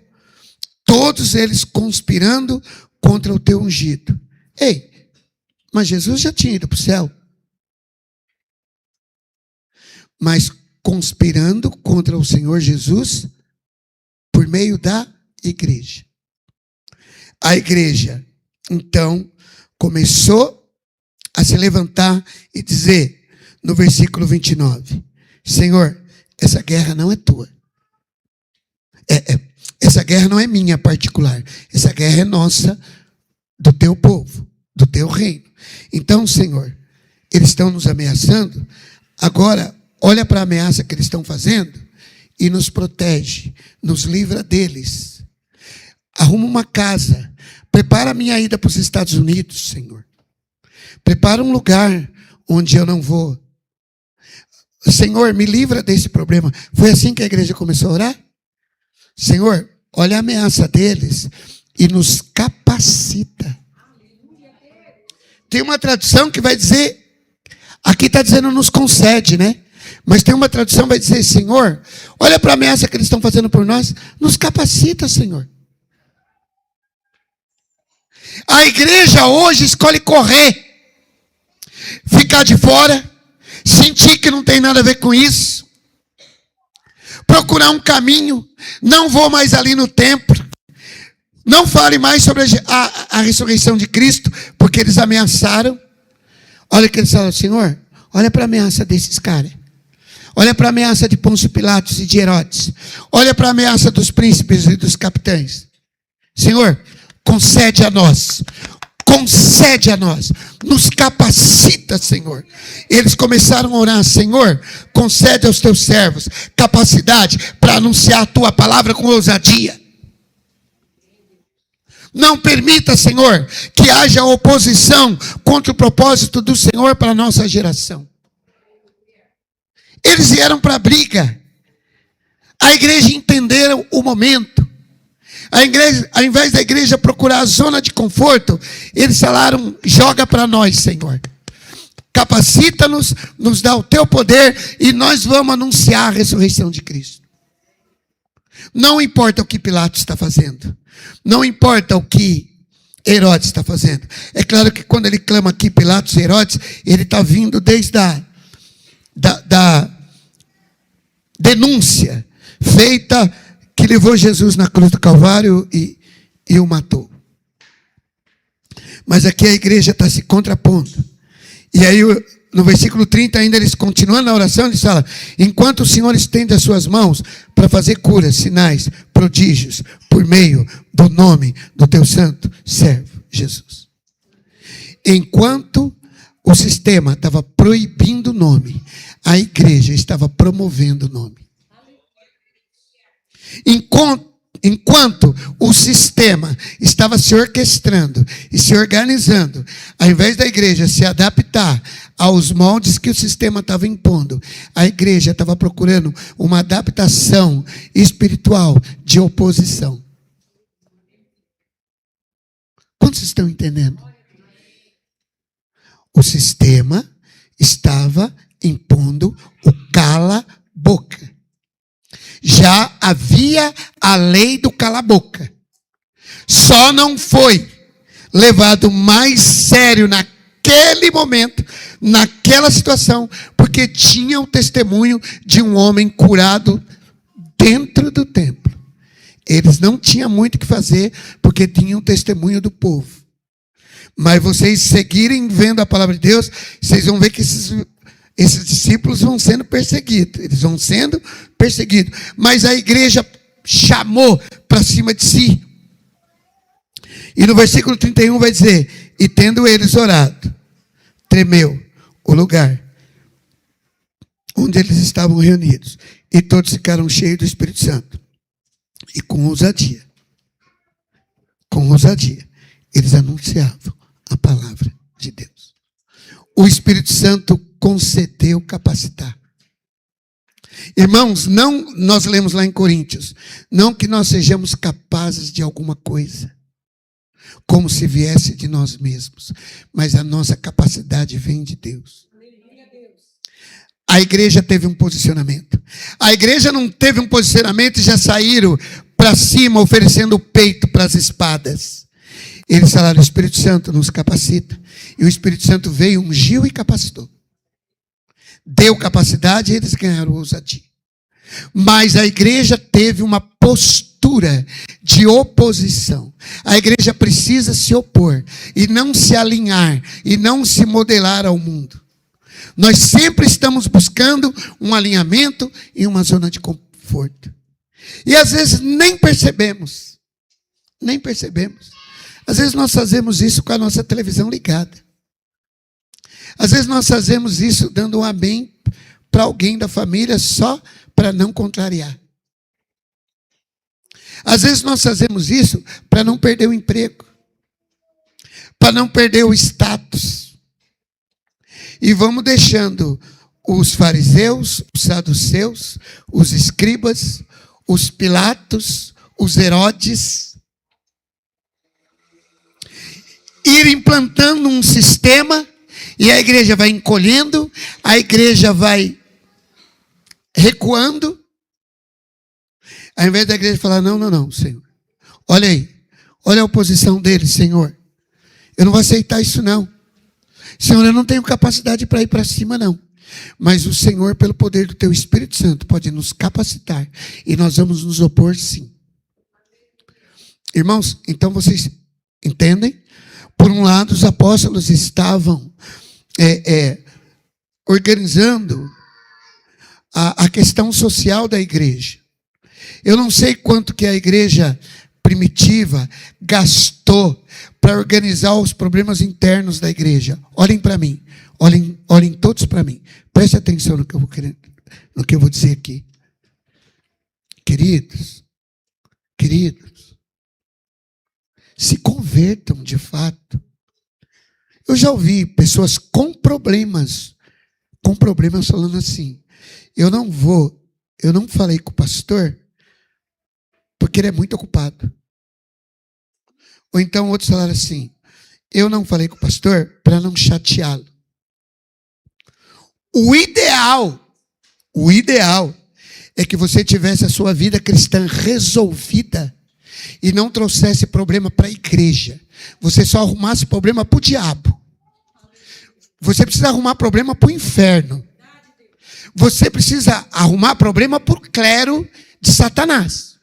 todos eles conspirando contra o teu ungido. Ei, mas Jesus já tinha ido para o céu. Mas conspirando contra o Senhor Jesus por meio da igreja. A igreja, então, começou a se levantar e dizer, no versículo 29, Senhor, essa guerra não é tua. Essa guerra não é minha particular. Essa guerra é nossa, do teu povo, do teu reino. Então, Senhor, eles estão nos ameaçando. Agora, olha para a ameaça que eles estão fazendo e nos protege, nos livra deles. Arruma uma casa. Prepara a minha ida para os Estados Unidos, Senhor. Prepara um lugar onde eu não vou. Senhor, me livra desse problema. Foi assim que a igreja começou a orar? Senhor, olha a ameaça deles e nos capacita. Tem uma tradução que vai dizer, aqui está dizendo nos concede, né? Mas tem uma tradução que vai dizer, Senhor, olha para a ameaça que eles estão fazendo por nós, nos capacita, Senhor. A igreja hoje escolhe correr, ficar de fora, sentir que não tem nada a ver com isso, procurar um caminho, não vou mais ali no templo, não fale mais sobre a ressurreição de Cristo, porque eles ameaçaram. Olha o que eles falaram, Senhor, olha para a ameaça desses caras. Olha para a ameaça de Pôncio Pilatos e de Herodes. Olha para a ameaça dos príncipes e dos capitães. Senhor, concede a nós. Concede a nós. Nos capacita, Senhor. Eles começaram a orar, Senhor, concede aos teus servos capacidade para anunciar a tua palavra com ousadia. Não permita, Senhor, que haja oposição contra o propósito do Senhor para a nossa geração. Eles vieram para a briga. A igreja entenderam o momento. A igreja, ao invés da igreja procurar a zona de conforto, eles falaram, joga para nós, Senhor. Capacita-nos, nos dá o teu poder e nós vamos anunciar a ressurreição de Cristo. Não importa o que Pilatos está fazendo. Não importa o que Herodes está fazendo. É claro que quando ele clama aqui Pilatos e Herodes, ele está vindo desde da denúncia feita que levou Jesus na cruz do Calvário e o matou. Mas aqui a igreja está se contrapondo. E aí, no versículo 30, ainda eles continuam na oração, eles falam: enquanto o Senhor estende as suas mãos para fazer curas, sinais, prodígios, por meio do nome do teu santo servo Jesus. Enquanto o sistema estava proibindo o nome, a igreja estava promovendo o nome. Enquanto o sistema estava se orquestrando e se organizando, ao invés da igreja se adaptar aos moldes que o sistema estava impondo, a igreja estava procurando uma adaptação espiritual de oposição. Quantos estão entendendo? O sistema estava impondo o cala-boca. Já havia a lei do cala-boca. Só não foi levado mais sério naquele momento, naquela situação, porque tinha o testemunho de um homem curado dentro do templo. Eles não tinham muito o que fazer, porque tinham o testemunho do povo. Mas vocês seguirem vendo a palavra de Deus, vocês vão ver que esses discípulos vão sendo perseguidos. Eles vão sendo perseguidos. Mas a igreja chamou para cima de si. E no versículo 31 vai dizer: e tendo eles orado, tremeu o lugar onde eles estavam reunidos. E todos ficaram cheios do Espírito Santo. E com ousadia, eles anunciavam a palavra de Deus. O Espírito Santo concedeu capacitar. Irmãos, não, nós lemos lá em Coríntios, não que nós sejamos capazes de alguma coisa, como se viesse de nós mesmos, mas a nossa capacidade vem de Deus. A igreja teve um posicionamento. A igreja não teve um posicionamento e já saíram para cima oferecendo o peito para as espadas. Eles falaram: o Espírito Santo nos capacita. E o Espírito Santo veio, ungiu e capacitou. Deu capacidade e eles ganharam ousadia. Mas a igreja teve uma postura de oposição. A igreja precisa se opor e não se alinhar e não se modelar ao mundo. Nós sempre estamos buscando um alinhamento e uma zona de conforto. E às vezes nem percebemos. Nem percebemos. Às vezes nós fazemos isso com a nossa televisão ligada. Às vezes nós fazemos isso dando um amém para alguém da família só para não contrariar. Às vezes nós fazemos isso para não perder o emprego, para não perder o status. E vamos deixando os fariseus, os saduceus, os escribas, os Pilatos, os Herodes, ir implantando um sistema, e a igreja vai encolhendo, a igreja vai recuando, ao invés da igreja falar: não, Senhor, olha aí, olha a oposição deles, Senhor, eu não vou aceitar isso não. Senhor, eu não tenho capacidade para ir para cima não, mas o Senhor, pelo poder do teu Espírito Santo, pode nos capacitar, e nós vamos nos opor sim. Irmãos, então vocês entendem? Por um lado, os apóstolos estavam organizando a questão social da igreja. Eu não sei quanto que a igreja primitiva gastou para organizar os problemas internos da igreja. Olhem para mim, olhem todos para mim. Preste atenção no que eu vou dizer aqui. Queridos, se convertam de fato. Eu já ouvi pessoas com problemas falando assim: eu não falei com o pastor porque ele é muito ocupado. Ou então outros falaram assim: eu não falei com o pastor para não chateá-lo. O ideal é que você tivesse a sua vida cristã resolvida e não trouxesse problema para a igreja. Você só arrumasse problema para o diabo. Você precisa arrumar problema para o inferno. Você precisa arrumar problema para o clero de Satanás.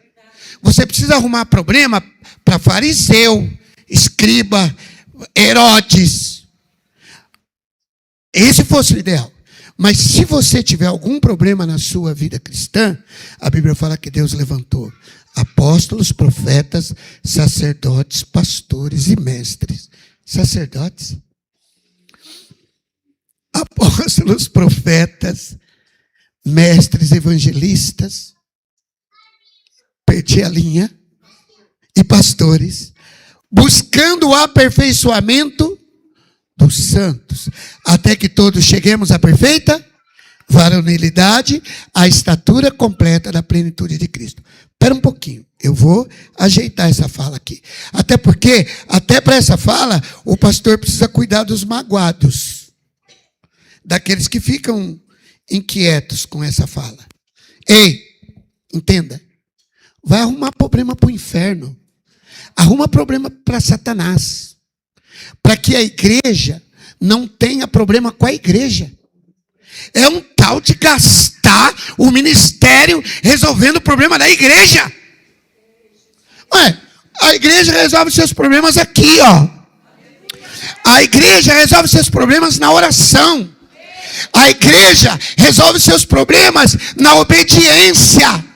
Você precisa arrumar problema para fariseu, escriba, Herodes. Esse fosse o ideal. Mas se você tiver algum problema na sua vida cristã, a Bíblia fala que Deus levantou apóstolos, profetas, sacerdotes, pastores e mestres. Sacerdotes? Apóstolos, profetas, mestres, evangelistas, perdi a linha, e pastores, buscando o aperfeiçoamento dos santos, até que todos cheguemos à perfeita varonilidade, à estatura completa da plenitude de Cristo. Espera um pouquinho, eu vou ajeitar essa fala aqui. Até porque, até para essa fala, o pastor precisa cuidar dos magoados, daqueles que ficam inquietos com essa fala. Ei, entenda, vai arrumar problema para o inferno, arruma problema para Satanás, para que a igreja não tenha problema com a igreja. É um tal de gastar o ministério resolvendo o problema da igreja. Ué, a igreja resolve seus problemas aqui, ó. A igreja resolve seus problemas na oração. A igreja resolve seus problemas na obediência.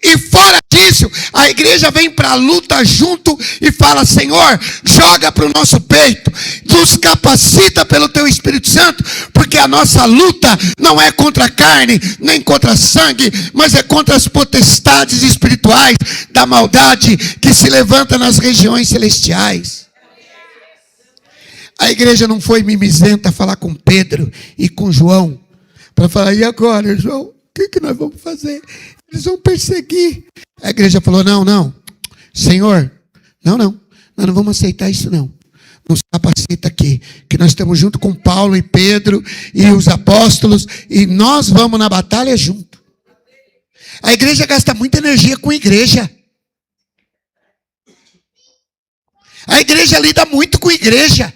E fora disso, a igreja vem para a luta junto e fala: Senhor, joga para o nosso peito, nos capacita pelo Teu Espírito Santo, porque a nossa luta não é contra a carne, nem contra sangue, mas é contra as potestades espirituais da maldade que se levanta nas regiões celestiais. A igreja não foi mimizenta falar com Pedro e com João, para falar: e agora, João, o que nós vamos fazer? Eles vão perseguir. A igreja falou: não, Senhor, não, nós não vamos aceitar isso não. Nos capacita aqui, que nós estamos junto com Paulo e Pedro e os apóstolos, e nós vamos na batalha junto. A igreja gasta muita energia com a igreja. A igreja lida muito com a igreja.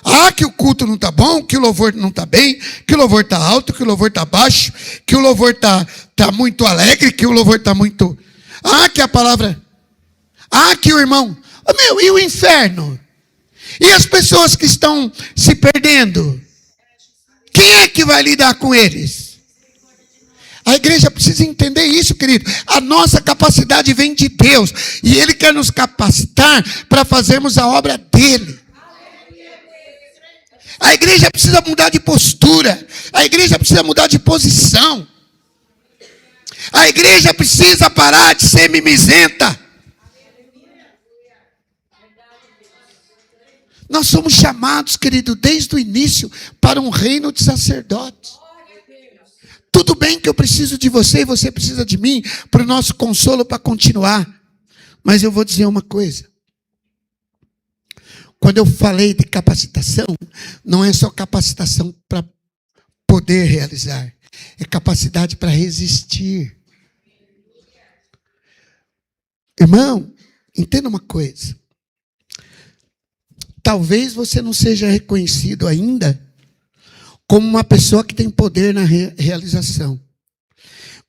Ah, que o culto não está bom, que o louvor não está bem, que o louvor está alto, que o louvor está baixo, que o louvor está muito alegre, que o louvor está muito... Ah, que a palavra... Ah, que o irmão... Oh, meu, e o inferno? E as pessoas que estão se perdendo? Quem é que vai lidar com eles? A igreja precisa entender isso, querido. A nossa capacidade vem de Deus. E Ele quer nos capacitar para fazermos a obra dEle. A igreja precisa mudar de postura. A igreja precisa mudar de posição. A igreja precisa parar de ser mimizenta. Nós somos chamados, querido, desde o início, para um reino de sacerdotes. Tudo bem que eu preciso de você e você precisa de mim, para o nosso consolo, para continuar. Mas eu vou dizer uma coisa. Quando eu falei de capacitação, não é só capacitação para poder realizar. É capacidade para resistir. Irmão, entenda uma coisa. Talvez você não seja reconhecido ainda como uma pessoa que tem poder na realização.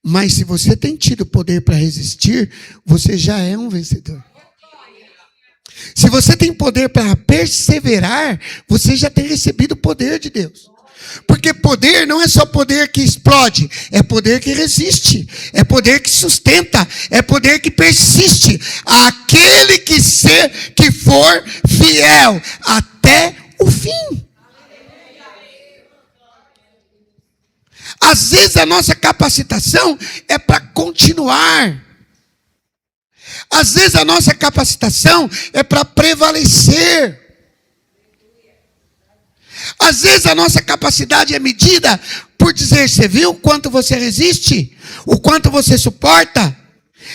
Mas se você tem tido poder para resistir, você já é um vencedor. Se você tem poder para perseverar, você já tem recebido o poder de Deus. Porque poder não é só poder que explode, é poder que resiste, é poder que sustenta, é poder que persiste. Aquele que for fiel até o fim. Às vezes a nossa capacitação é para continuar. Às vezes a nossa capacitação é para prevalecer. Às vezes a nossa capacidade é medida por dizer: você viu o quanto você resiste? O quanto você suporta?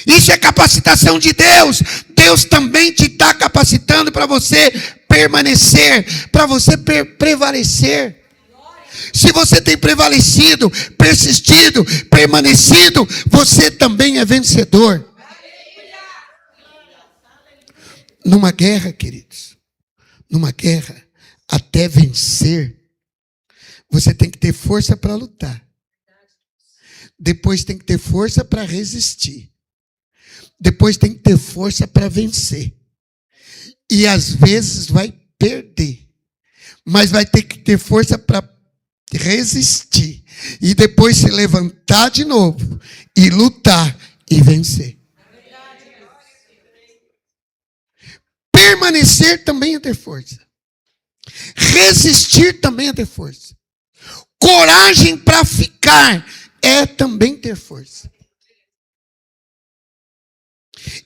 Isso é capacitação de Deus. Deus também te está capacitando para você permanecer, para você prevalecer. Se você tem prevalecido, persistido, permanecido, você também é vencedor. Numa guerra, queridos, numa guerra, até vencer, você tem que ter força para lutar. Depois tem que ter força para resistir. Depois tem que ter força para vencer. E às vezes vai perder, mas vai ter que ter força para resistir e depois se levantar de novo e lutar e vencer. Permanecer também é ter força. Resistir também é ter força. Coragem para ficar é também ter força.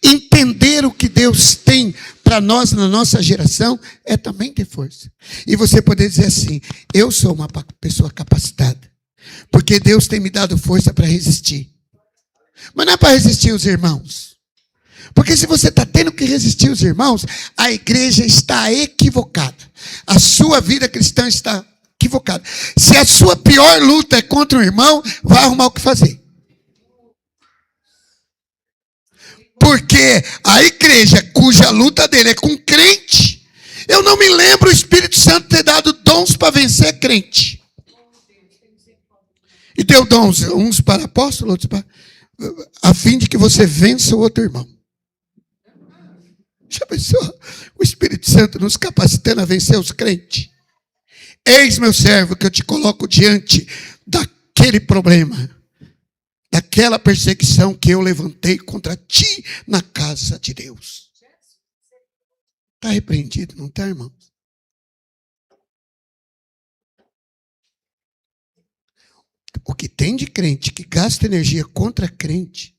Entender o que Deus tem para nós na nossa geração é também ter força. E você poder dizer assim: eu sou uma pessoa capacitada, porque Deus tem me dado força para resistir. Mas não é para resistir os irmãos. Porque se você está tendo que resistir os irmãos, a igreja está equivocada. A sua vida cristã está equivocada. Se a sua pior luta é contra o irmão, vai arrumar o que fazer. Porque a igreja cuja luta dele é com crente, eu não me lembro o Espírito Santo ter dado dons para vencer crente. E deu dons, uns para apóstolos, outros para... a fim de que você vença o outro irmão. Já pensou? O Espírito Santo nos capacitando a vencer os crentes. Eis, meu servo, que eu te coloco diante daquele problema, daquela perseguição que eu levantei contra ti na casa de Deus. Está repreendido, não está, irmãos? O que tem de crente que gasta energia contra crente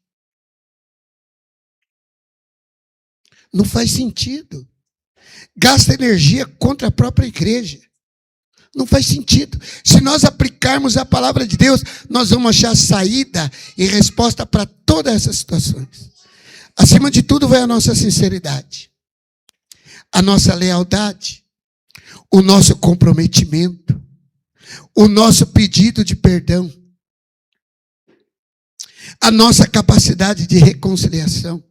não faz sentido. Gasta energia contra a própria igreja. Não faz sentido. Se nós aplicarmos a palavra de Deus, nós vamos achar saída e resposta para todas essas situações. Acima de tudo vai a nossa sinceridade, a nossa lealdade, o nosso comprometimento, o nosso pedido de perdão, a nossa capacidade de reconciliação.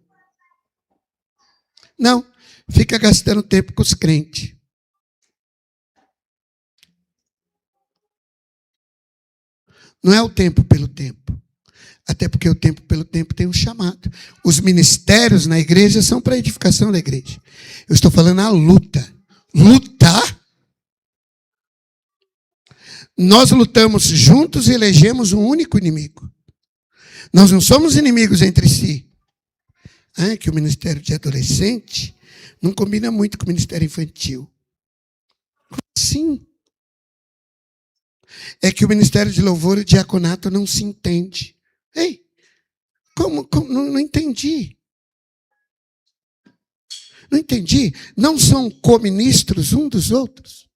Não, fica gastando tempo com os crentes. Não é o tempo pelo tempo. Até porque o tempo pelo tempo tem um chamado. Os ministérios na igreja são para a edificação da igreja. Eu estou falando a luta. Lutar. Nós lutamos juntos e elegemos um único inimigo. Nós não somos inimigos entre si. Que o ministério de adolescente não combina muito com o ministério infantil. Sim. É que o ministério de louvor e diaconato não se entende. Ei, como? Não entendi. Não entendi. Não são co-ministros um dos outros?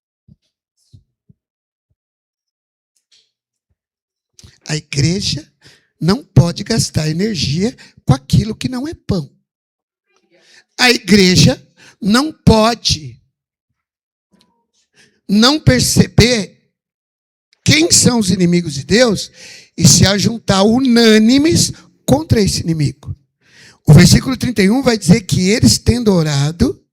A igreja não pode gastar energia com aquilo que não é pão. A igreja não pode não perceber quem são os inimigos de Deus e se ajuntar unânimes contra esse inimigo. O versículo 31 vai dizer que eles, tendo orado,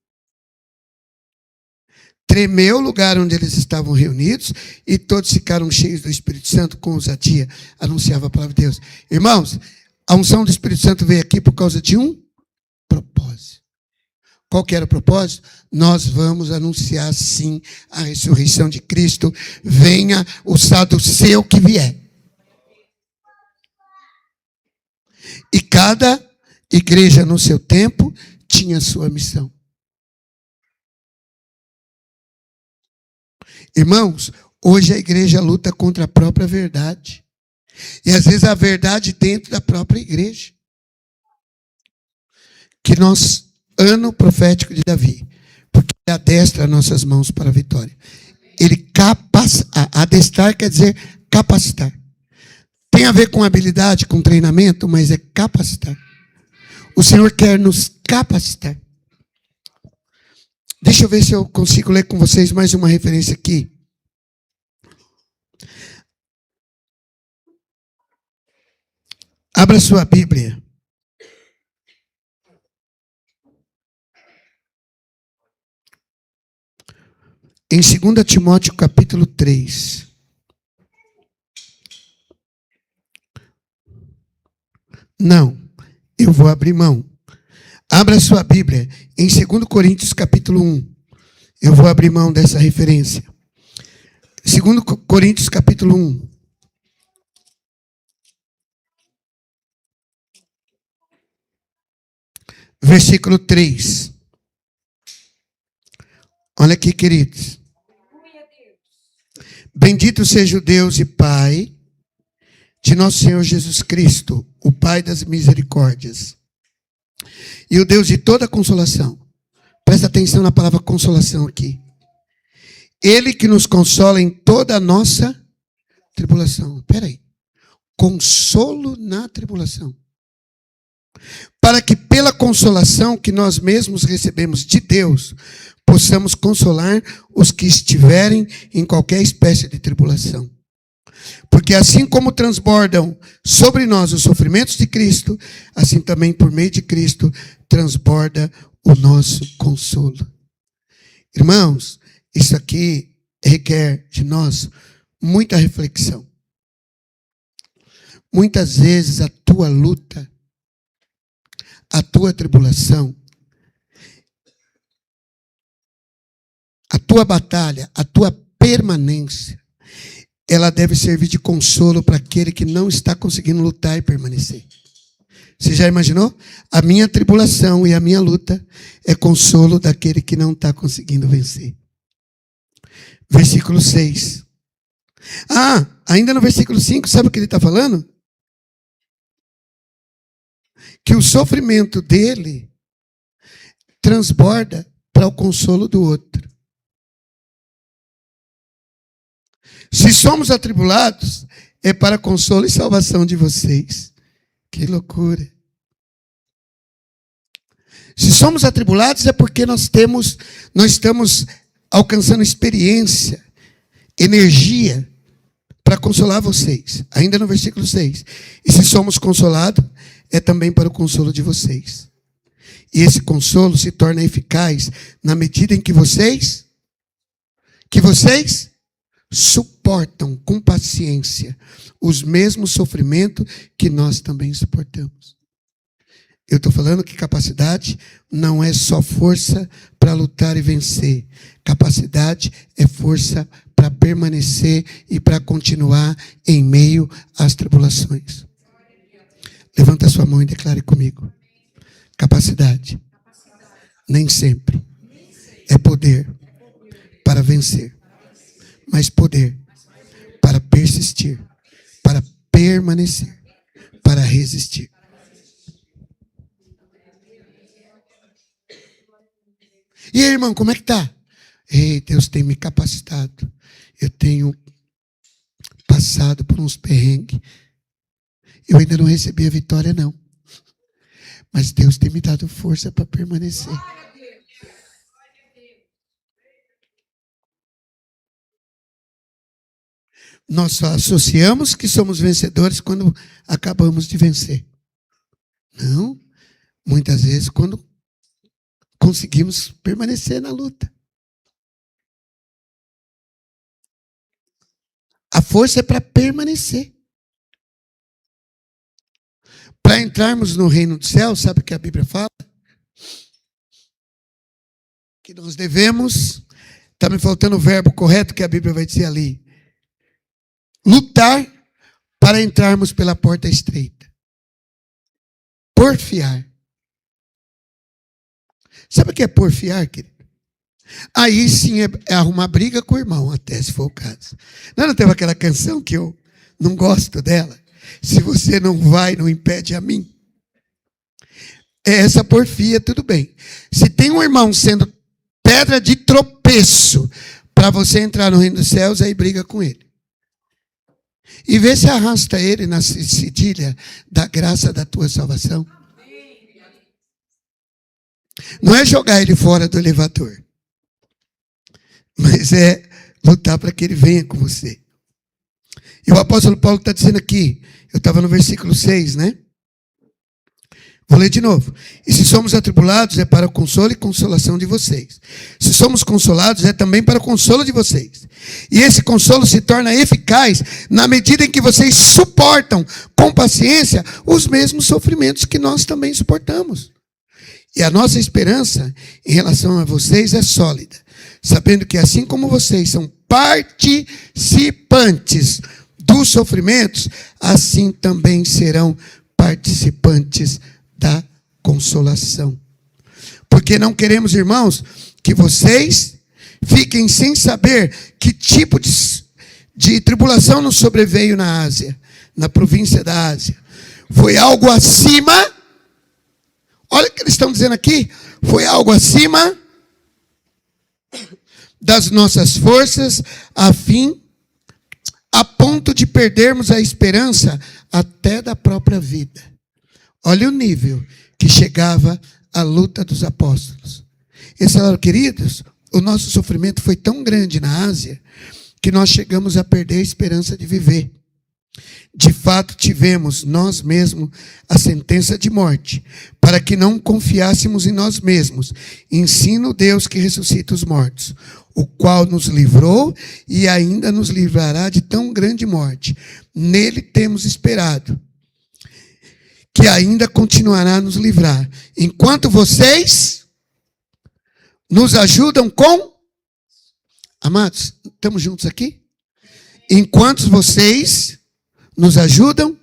tremeu o lugar onde eles estavam reunidos e todos ficaram cheios do Espírito Santo com ousadia, anunciava a palavra de Deus. Irmãos, a unção do Espírito Santo veio aqui por causa de um propósito. Qual que era o propósito? Nós vamos anunciar sim a ressurreição de Cristo. Venha o saduceu que vier. E cada igreja no seu tempo tinha sua missão. Irmãos, hoje a igreja luta contra a própria verdade. E às vezes a verdade dentro da própria igreja. Que nós, ano profético de Davi, porque ele adestra nossas mãos para a vitória. Ele adestrar quer dizer capacitar. Tem a ver com habilidade, com treinamento, mas é capacitar. O Senhor quer nos capacitar. Deixa eu ver se eu consigo ler com vocês mais uma referência aqui. Abra sua Bíblia. Em 2 Timóteo capítulo 3. Não, eu vou abrir mão. Abra sua Bíblia em 2 Coríntios capítulo 1. Eu vou abrir mão dessa referência. 2 Coríntios capítulo 1. Versículo 3. Olha aqui, queridos. Bendito seja o Deus e Pai de nosso Senhor Jesus Cristo, o Pai das misericórdias, e o Deus de toda consolação. Presta atenção na palavra consolação aqui. Ele que nos consola em toda a nossa tribulação. Espera aí. Consolo na tribulação. Para que pela consolação que nós mesmos recebemos de Deus, possamos consolar os que estiverem em qualquer espécie de tribulação. Porque assim como transbordam sobre nós os sofrimentos de Cristo, assim também por meio de Cristo transborda o nosso consolo. Irmãos, isso aqui requer de nós muita reflexão. Muitas vezes a tua luta, a tua tribulação, a tua batalha, a tua permanência, ela deve servir de consolo para aquele que não está conseguindo lutar e permanecer. Você já imaginou? A minha tribulação e a minha luta é consolo daquele que não está conseguindo vencer. Versículo 6. Ainda no versículo 5, sabe o que ele está falando? Que o sofrimento dele transborda para o consolo do outro. Se somos atribulados, é para consolo e salvação de vocês. Que loucura. Se somos atribulados é porque nós estamos alcançando experiência, energia para consolar vocês. Ainda no versículo 6. E se somos consolados, é também para o consolo de vocês. E esse consolo se torna eficaz na medida em que vocês suportam com paciência os mesmos sofrimentos que nós também suportamos. Eu estou falando que capacidade não é só força para lutar e vencer. Capacidade é força para permanecer e para continuar em meio às tribulações. Levanta a sua mão e declare comigo. Capacidade nem sempre é poder para vencer, mas poder para persistir, para permanecer, para resistir. E aí, irmão, como é que tá? Ei, Deus tem me capacitado. Eu tenho passado por uns perrengues. Eu ainda não recebi a vitória, não. Mas Deus tem me dado força para permanecer. Nós só associamos que somos vencedores quando acabamos de vencer. Não. Muitas vezes quando conseguimos permanecer na luta. A força é para permanecer. Para entrarmos no reino do céu, sabe o que a Bíblia fala? Que nós devemos, está me faltando o verbo correto que a Bíblia vai dizer ali, lutar para entrarmos pela porta estreita. Porfiar. Sabe o que é porfiar, querido? Aí sim é arrumar briga com o irmão, até se for o caso. Não teve aquela canção que eu não gosto dela? Se você não vai, não impede a mim. É essa porfia, tudo bem. Se tem um irmão sendo pedra de tropeço para você entrar no reino dos céus, aí briga com ele. E vê se arrasta ele na cedilha da graça da tua salvação. Não é jogar ele fora do elevador, mas é lutar para que ele venha com você. E o apóstolo Paulo está dizendo aqui, eu estava no versículo 6, né? Vou ler de novo. E se somos atribulados, é para o consolo e consolação de vocês. Se somos consolados, é também para o consolo de vocês. E esse consolo se torna eficaz na medida em que vocês suportam com paciência os mesmos sofrimentos que nós também suportamos. E a nossa esperança em relação a vocês é sólida. sabendo que assim como vocês são participantes dos sofrimentos, assim também serão participantes da consolação. Porque não queremos, irmãos, que vocês fiquem sem saber que tipo de tribulação nos sobreveio na Ásia, na província da Ásia. Foi algo acima, olha o que eles estão dizendo aqui, foi algo acima das nossas forças, a ponto de perdermos a esperança até da própria vida. Olha o nível que chegava a luta dos apóstolos. Eles falaram, queridos, o nosso sofrimento foi tão grande na Ásia que nós chegamos a perder a esperança de viver. De fato, tivemos nós mesmos a sentença de morte, para que não confiássemos em nós mesmos. Ensina o Deus que ressuscita os mortos, o qual nos livrou e ainda nos livrará de tão grande morte. Nele temos esperado, que ainda continuará a nos livrar, enquanto vocês nos ajudam com... Amados, estamos juntos aqui? Enquanto vocês nos ajudam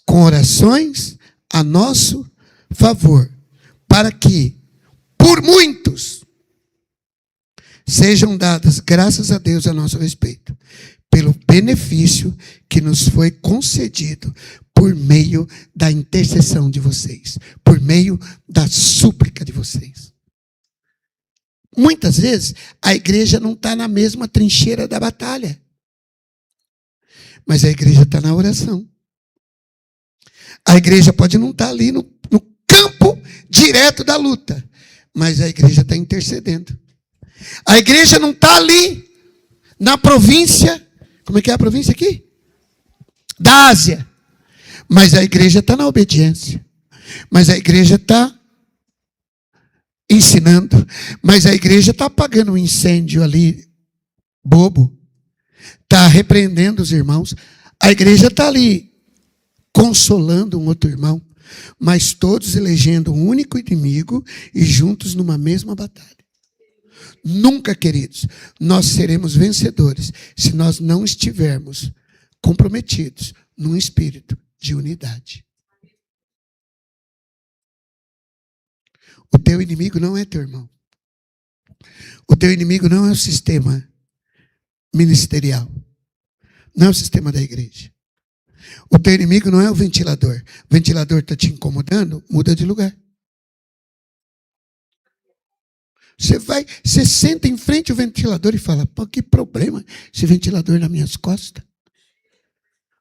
com orações a nosso favor, para que, por muitos, sejam dadas graças a Deus a nosso respeito, pelo benefício que nos foi concedido por meio da intercessão de vocês, por meio da súplica de vocês. Muitas vezes, a igreja não está na mesma trincheira da batalha, mas a igreja está na oração. A igreja pode não estar ali no campo direto da luta, mas a igreja está intercedendo. A igreja não está ali na província, como é que é a província aqui? Da Ásia. Mas a igreja está na obediência. Mas a igreja está ensinando. Mas a igreja está apagando um incêndio ali, bobo. Está repreendendo os irmãos. A igreja está ali consolando um outro irmão. Mas todos elegendo um único inimigo e juntos numa mesma batalha. Nunca, queridos, nós seremos vencedores se nós não estivermos comprometidos num espírito de unidade. O teu inimigo não é teu irmão. O teu inimigo não é o sistema ministerial. Não é o sistema da igreja. O teu inimigo não é o ventilador. O ventilador está te incomodando, muda de lugar. Você senta em frente ao ventilador e fala, pô, que problema esse ventilador nas minhas costas.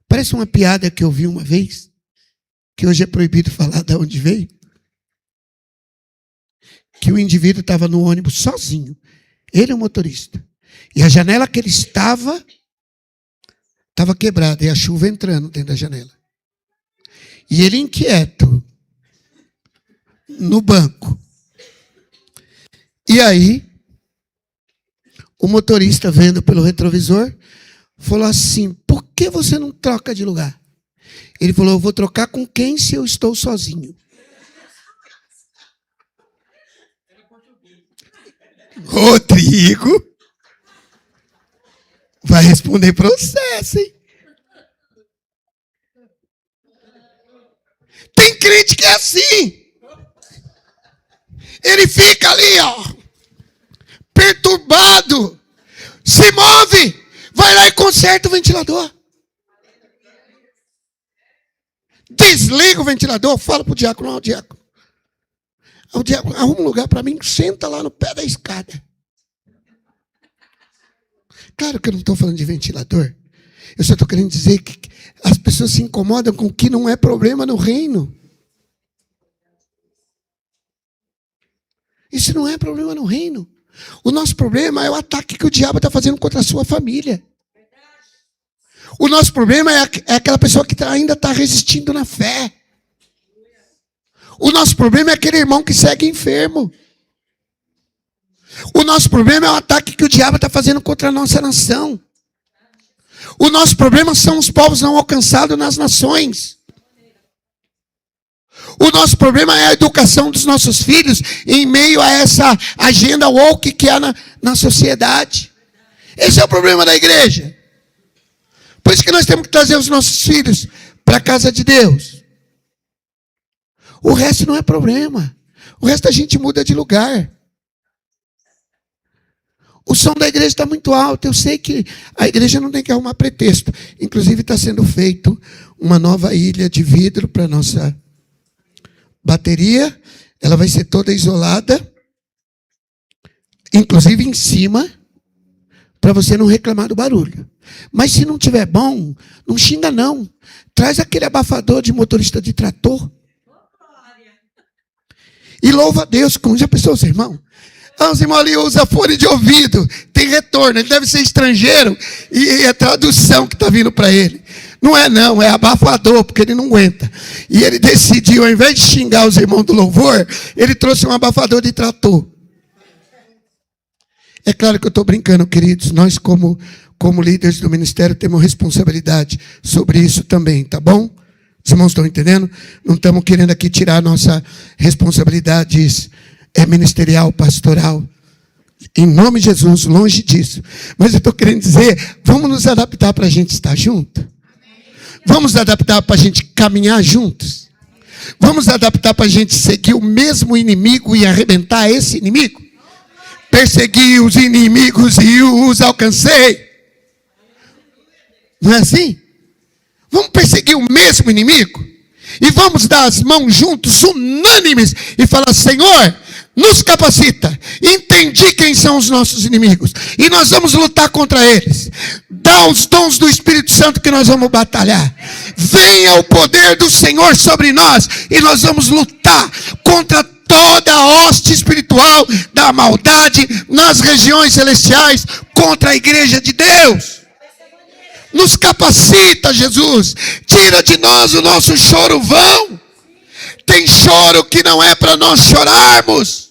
Parece uma piada que eu vi uma vez, que hoje é proibido falar de onde veio. Que o indivíduo estava no ônibus sozinho. Ele é o motorista. E a janela que ele estava quebrada e a chuva entrando dentro da janela. E ele inquieto no banco. E aí, o motorista, vendo pelo retrovisor, falou assim, por que você não troca de lugar? Ele falou, eu vou trocar com quem se eu estou sozinho? Rodrigo vai responder processo, hein? Tem crente que é assim. Ele fica ali, ó, perturbado, se move, vai lá e conserta o ventilador. Desliga o ventilador, fala pro diácono, ó, diácono. O diácono, arruma um lugar para mim, senta lá no pé da escada. Claro que eu não estou falando de ventilador. Eu só estou querendo dizer que as pessoas se incomodam com o que não é problema no reino. Isso não é problema no reino. O nosso problema é o ataque que o diabo está fazendo contra a sua família. O nosso problema é aquela pessoa que ainda está resistindo na fé. O nosso problema é aquele irmão que segue enfermo. O nosso problema é o ataque que o diabo está fazendo contra a nossa nação. O nosso problema são os povos não alcançados nas nações. O nosso problema é a educação dos nossos filhos em meio a essa agenda woke que há na sociedade. Esse é o problema da igreja. Por isso que nós temos que trazer os nossos filhos para a casa de Deus. O resto não é problema. O resto a gente muda de lugar. O som da igreja está muito alto. Eu sei que a igreja não tem que arrumar pretexto. Inclusive está sendo feito uma nova ilha de vidro para a nossa bateria. Ela vai ser toda isolada. Inclusive em cima, para você não reclamar do barulho. Mas se não tiver bom, não xinga não. Traz aquele abafador de motorista de trator. E louva a Deus com já pensou, irmão? Os irmãos ali usam fone de ouvido, tem retorno, ele deve ser estrangeiro e é tradução que está vindo para ele. Não, é abafador, porque ele não aguenta. E ele decidiu, ao invés de xingar os irmãos do louvor, ele trouxe um abafador de trator. É claro que eu estou brincando, queridos, nós como líderes do ministério temos responsabilidade sobre isso também, tá bom? Os irmãos estão entendendo? Não estamos querendo aqui tirar a nossa responsabilidade ministerial, pastoral. Em nome de Jesus, longe disso. Mas eu estou querendo dizer, vamos nos adaptar para a gente estar junto. Vamos adaptar para a gente caminhar juntos. Vamos adaptar para a gente seguir o mesmo inimigo e arrebentar esse inimigo. Persegui os inimigos e os alcancei. Não é assim? Vamos perseguir o mesmo inimigo e vamos dar as mãos juntos, unânimes, e falar: Senhor, nos capacita, entendi quem são os nossos inimigos e nós vamos lutar contra eles. Dá os dons do Espírito Santo que nós vamos batalhar. Venha o poder do Senhor sobre nós e nós vamos lutar contra toda a hoste espiritual da maldade nas regiões celestiais, contra a igreja de Deus. Nos capacita, Jesus. Tira de nós o nosso choro vão. Tem choro que não é para nós chorarmos.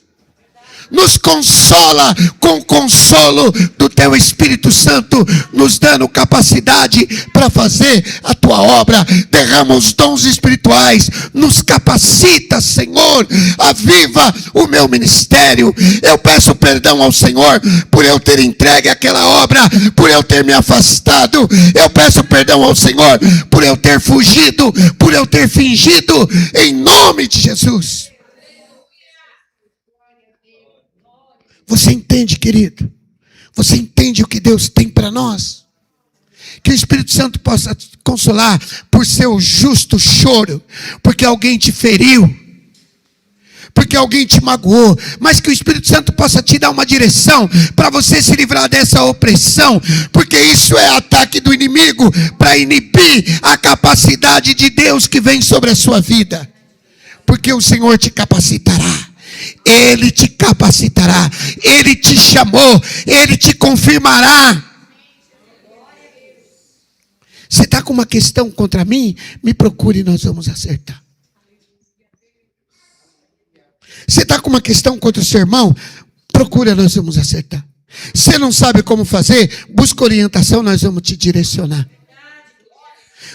Nos consola com o consolo do Teu Espírito Santo, nos dando capacidade para fazer a Tua obra. Derrama os dons espirituais, nos capacita, Senhor. Aviva o meu ministério. Eu peço perdão ao Senhor por eu ter entregue aquela obra, por eu ter me afastado. Eu peço perdão ao Senhor por eu ter fugido, por eu ter fingido, em nome de Jesus. Você entende, querido? Você entende o que Deus tem para nós? Que o Espírito Santo possa te consolar por seu justo choro, porque alguém te feriu, porque alguém te magoou, mas que o Espírito Santo possa te dar uma direção para você se livrar dessa opressão, porque isso é ataque do inimigo para inibir a capacidade de Deus que vem sobre a sua vida, porque o Senhor te capacitará. Ele te capacitará, Ele te chamou, Ele te confirmará. Você está com uma questão contra mim? Me procure e nós vamos acertar. Você está com uma questão contra o seu irmão? Procura, nós vamos acertar. Você não sabe como fazer? Busca orientação, nós vamos te direcionar.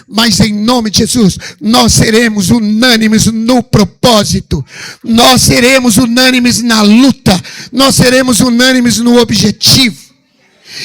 Mas em nome de Jesus, nós seremos unânimes no propósito, nós seremos unânimes na luta, nós seremos unânimes no objetivo.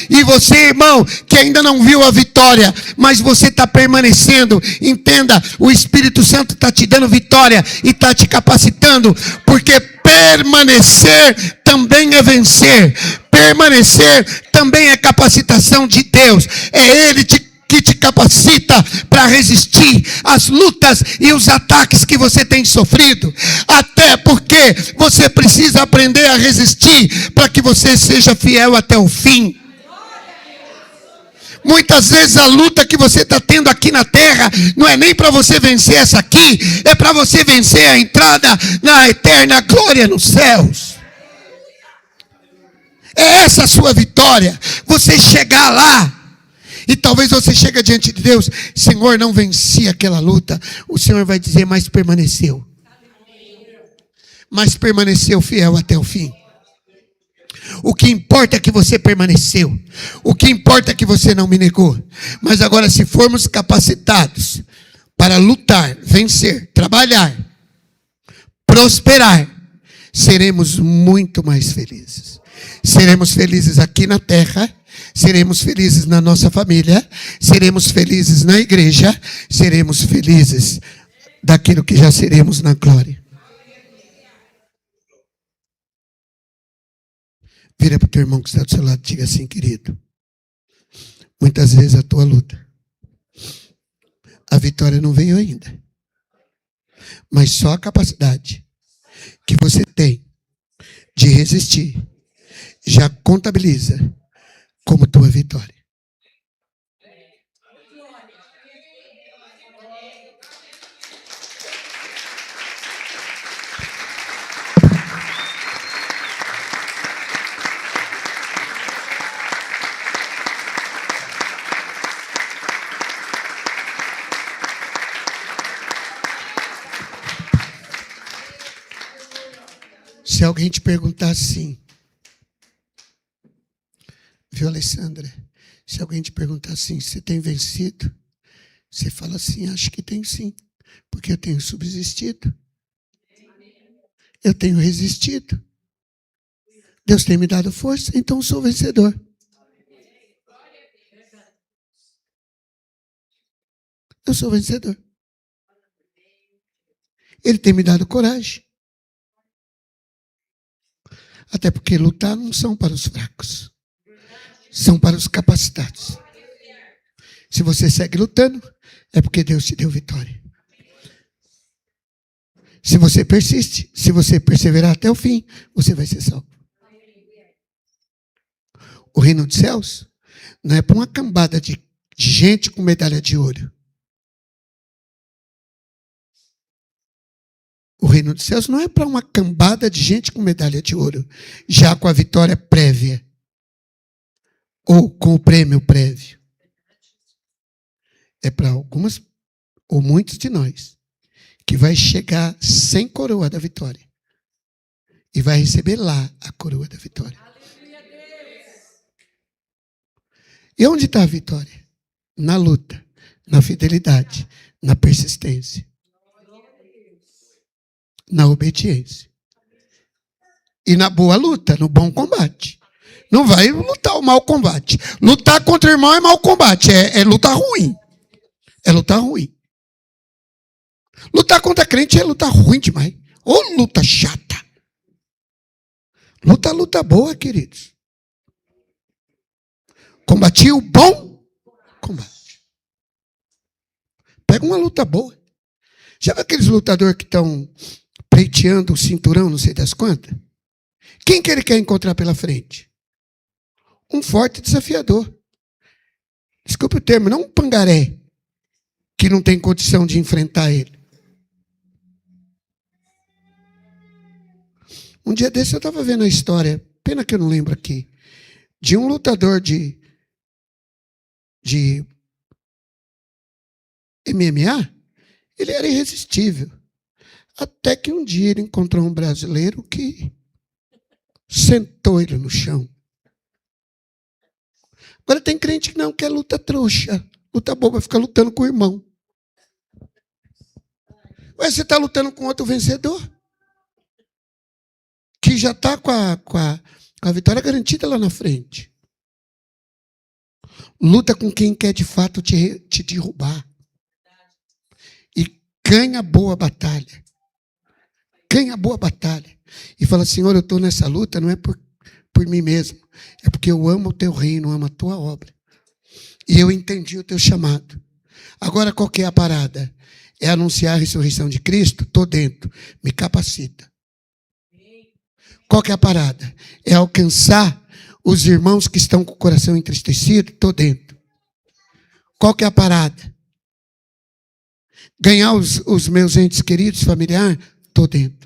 E você, irmão, que ainda não viu a vitória, mas você está permanecendo, entenda, o Espírito Santo está te dando vitória e está te capacitando, porque permanecer também é vencer, permanecer também é capacitação de Deus, é Ele que te capacita para resistir às lutas e os ataques que você tem sofrido, até porque você precisa aprender a resistir para que você seja fiel até o fim. Muitas vezes a luta que você está tendo aqui na terra não é nem para você vencer essa aqui, é para você vencer a entrada na eterna glória nos céus. É essa a sua vitória, você chegar lá. E talvez você chegue diante de Deus: Senhor, não venci aquela luta. O Senhor vai dizer: mas permaneceu. Mas permaneceu fiel até o fim. O que importa é que você permaneceu. O que importa é que você não me negou. Mas agora, se formos capacitados para lutar, vencer, trabalhar, prosperar, seremos muito mais felizes. Seremos felizes aqui na terra, seremos felizes na nossa família, seremos felizes na igreja, seremos felizes daquilo que já seremos na glória. Vira para o teu irmão que está do seu lado e diga assim: querido, muitas vezes a tua luta, a vitória não veio ainda, mas só a capacidade que você tem de resistir já contabiliza como tua vitória. Se alguém te perguntar assim, viu, Alessandra? Se alguém te perguntar assim, você tem vencido? Você fala assim: acho que tem sim, porque eu tenho subsistido. Eu tenho resistido. Deus tem me dado força, então eu sou vencedor. Eu sou vencedor. Ele tem me dado coragem. Até porque lutar não são para os fracos, são para os capacitados. Se você segue lutando, é porque Deus te deu vitória. Se você persiste, se você perseverar até o fim, você vai ser salvo. O reino dos céus não é para uma cambada de gente com medalha de ouro. O reino dos céus não é para uma cambada de gente com medalha de ouro, já com a vitória prévia, ou com o prêmio prévio. É para algumas, ou muitos de nós, que vai chegar sem coroa da vitória, e vai receber lá a coroa da vitória. E onde está a vitória? Na luta, na fidelidade, na persistência, na obediência. E na boa luta, no bom combate. Não vai lutar o mau combate. Lutar contra o irmão é mau combate. É lutar ruim. É lutar ruim. Lutar contra crente é lutar ruim demais. Ou luta chata. Luta boa, queridos. Combati o bom combate. Pega uma luta boa. Já viu aqueles lutadores que estão pleiteando o cinturão, não sei das quantas? Quem que ele quer encontrar pela frente? Um forte desafiador. Desculpe o termo, não um pangaré que não tem condição de enfrentar ele. Um dia desse eu estava vendo a história, pena que eu não lembro aqui, de um lutador de MMA. Ele era irresistível. Até que um dia ele encontrou um brasileiro que sentou ele no chão. Agora tem crente que não quer luta trouxa. Luta boba, fica lutando com o irmão. Ué, você está lutando com outro vencedor? Que já está com a vitória garantida lá na frente. Luta com quem quer de fato te derrubar. E ganha boa batalha. Ganha boa batalha. E fala: Senhor, eu estou nessa luta, não é por mim mesmo. É porque eu amo o teu reino, amo a tua obra. E eu entendi o teu chamado. Agora qual que é a parada? É anunciar a ressurreição de Cristo? Estou dentro. Me capacita. Qual que é a parada? É alcançar os irmãos que estão com o coração entristecido? Estou dentro. Qual que é a parada? Ganhar os meus entes queridos, familiares? Estou dentro.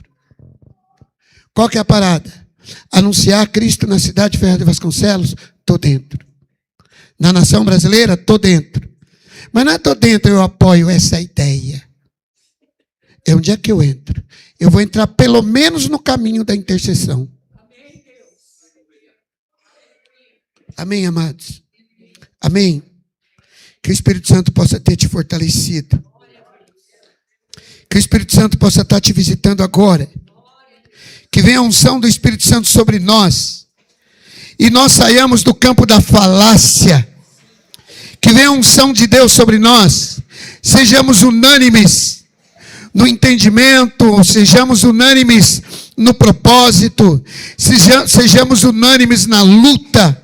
Qual que é a parada? Anunciar Cristo na cidade de Ferreira de Vasconcelos? Estou dentro. Na nação brasileira? Estou dentro. Mas não estou dentro, eu apoio essa ideia. É onde é que eu entro? Eu vou entrar pelo menos no caminho da intercessão. Amém, amados? Amém? Que o Espírito Santo possa ter te fortalecido. Que o Espírito Santo possa estar te visitando agora. Que venha a unção do Espírito Santo sobre nós. E nós saiamos do campo da falácia. Que venha a unção de Deus sobre nós. Sejamos unânimes no entendimento. Sejamos unânimes no propósito. Sejamos unânimes na luta.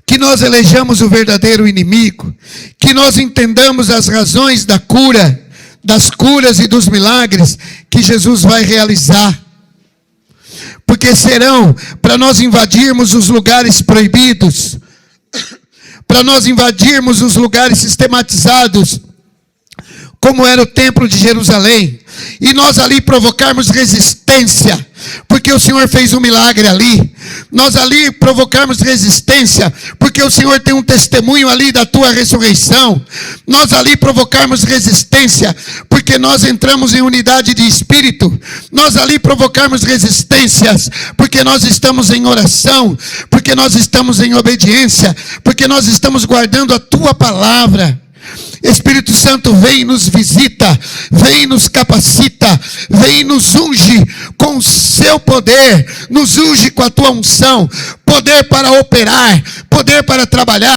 Que nós elejamos o verdadeiro inimigo. Que nós entendamos as razões da cura, das curas e dos milagres que Jesus vai realizar. Porque serão para nós invadirmos os lugares proibidos, para nós invadirmos os lugares sistematizados, como era o templo de Jerusalém, e nós ali provocarmos resistência, porque o Senhor fez um milagre ali. Nós ali provocarmos resistência, porque o Senhor tem um testemunho ali da tua ressurreição. Nós ali provocarmos resistência, porque nós entramos em unidade de espírito. Nós ali provocarmos resistências, porque nós estamos em oração, porque nós estamos em obediência, porque nós estamos guardando a tua palavra. Espírito Santo, vem e nos visita, vem e nos capacita, vem e nos unge com o seu poder, nos unge com a tua unção, poder para operar, poder para trabalhar,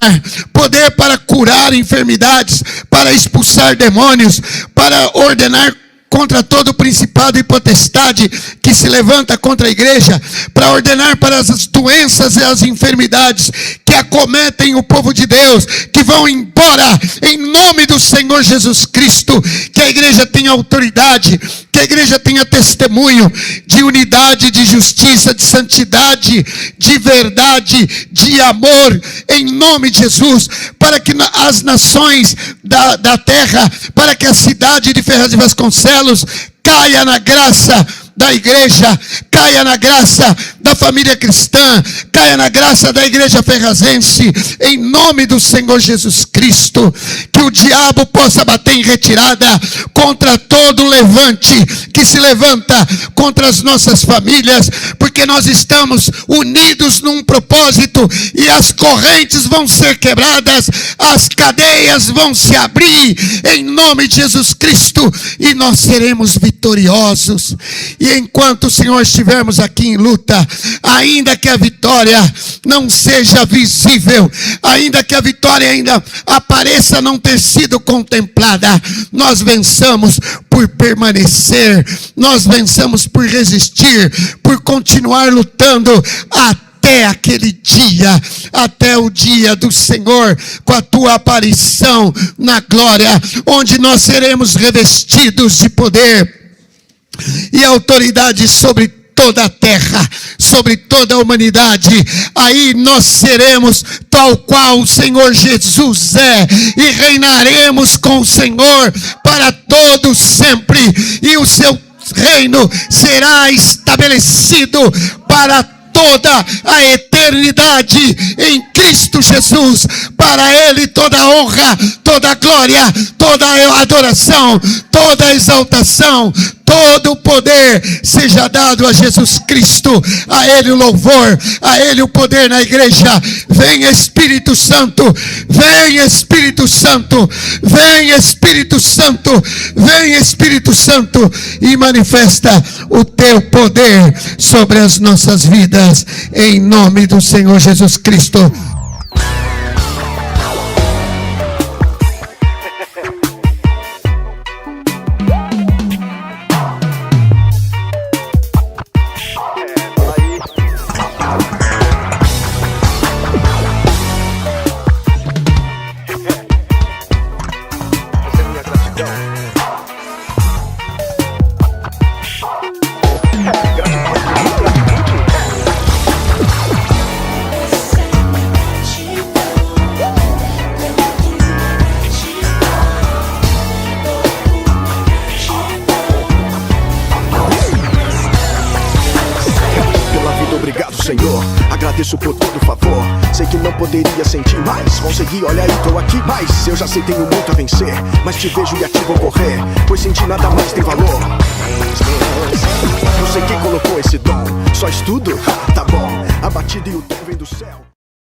poder para curar enfermidades, para expulsar demônios, para ordenar contra todo principado e potestade que se levanta contra a igreja, para ordenar para as doenças e as enfermidades que acometem o povo de Deus, que vão embora em nome do Senhor Jesus Cristo. Que a igreja tenha autoridade, que a igreja tenha testemunho de unidade, de justiça, de santidade, de verdade, de amor, em nome de Jesus, para que as nações da terra, para que a cidade de Ferraz de Vasconcelos caia na graça da igreja, caia na graça da família cristã, caia na graça da igreja ferrazense, em nome do Senhor Jesus Cristo. Que o diabo possa bater em retirada contra todo levante que se levanta contra as nossas famílias, porque nós estamos unidos num propósito, e as correntes vão ser quebradas, as cadeias vão se abrir, em nome de Jesus Cristo, e nós seremos vitoriosos. E enquanto o Senhor estivermos aqui em luta, ainda que a vitória não seja visível, ainda que a vitória ainda apareça não ter sido contemplada, nós vençamos por permanecer, nós vençamos por resistir, por continuar lutando até aquele dia, até o dia do Senhor, com a tua aparição na glória, onde nós seremos revestidos de poder e autoridade sobre toda a terra, sobre toda a humanidade. Aí nós seremos tal qual o Senhor Jesus é, e reinaremos com o Senhor para todo sempre, e o seu reino será estabelecido para toda a eternidade em Cristo Jesus. Para Ele toda a honra, toda a glória, toda a adoração, toda a exaltação, todo o poder seja dado a Jesus Cristo. A Ele o louvor, a Ele o poder na igreja. Vem Espírito Santo, vem Espírito Santo, vem Espírito Santo, vem Espírito Santo, e manifesta o teu poder sobre as nossas vidas, em nome do Senhor Jesus Cristo. Senhor, agradeço por todo o favor. Sei que não poderia sentir mais. Consegui, olha aí, tô aqui. Mas eu já sei, tenho muito a vencer. Mas te vejo e aqui vou correr, pois sentir nada mais tem valor. Não sei quem colocou esse dom. Só estudo? Tá bom. A batida e o tom vem do céu.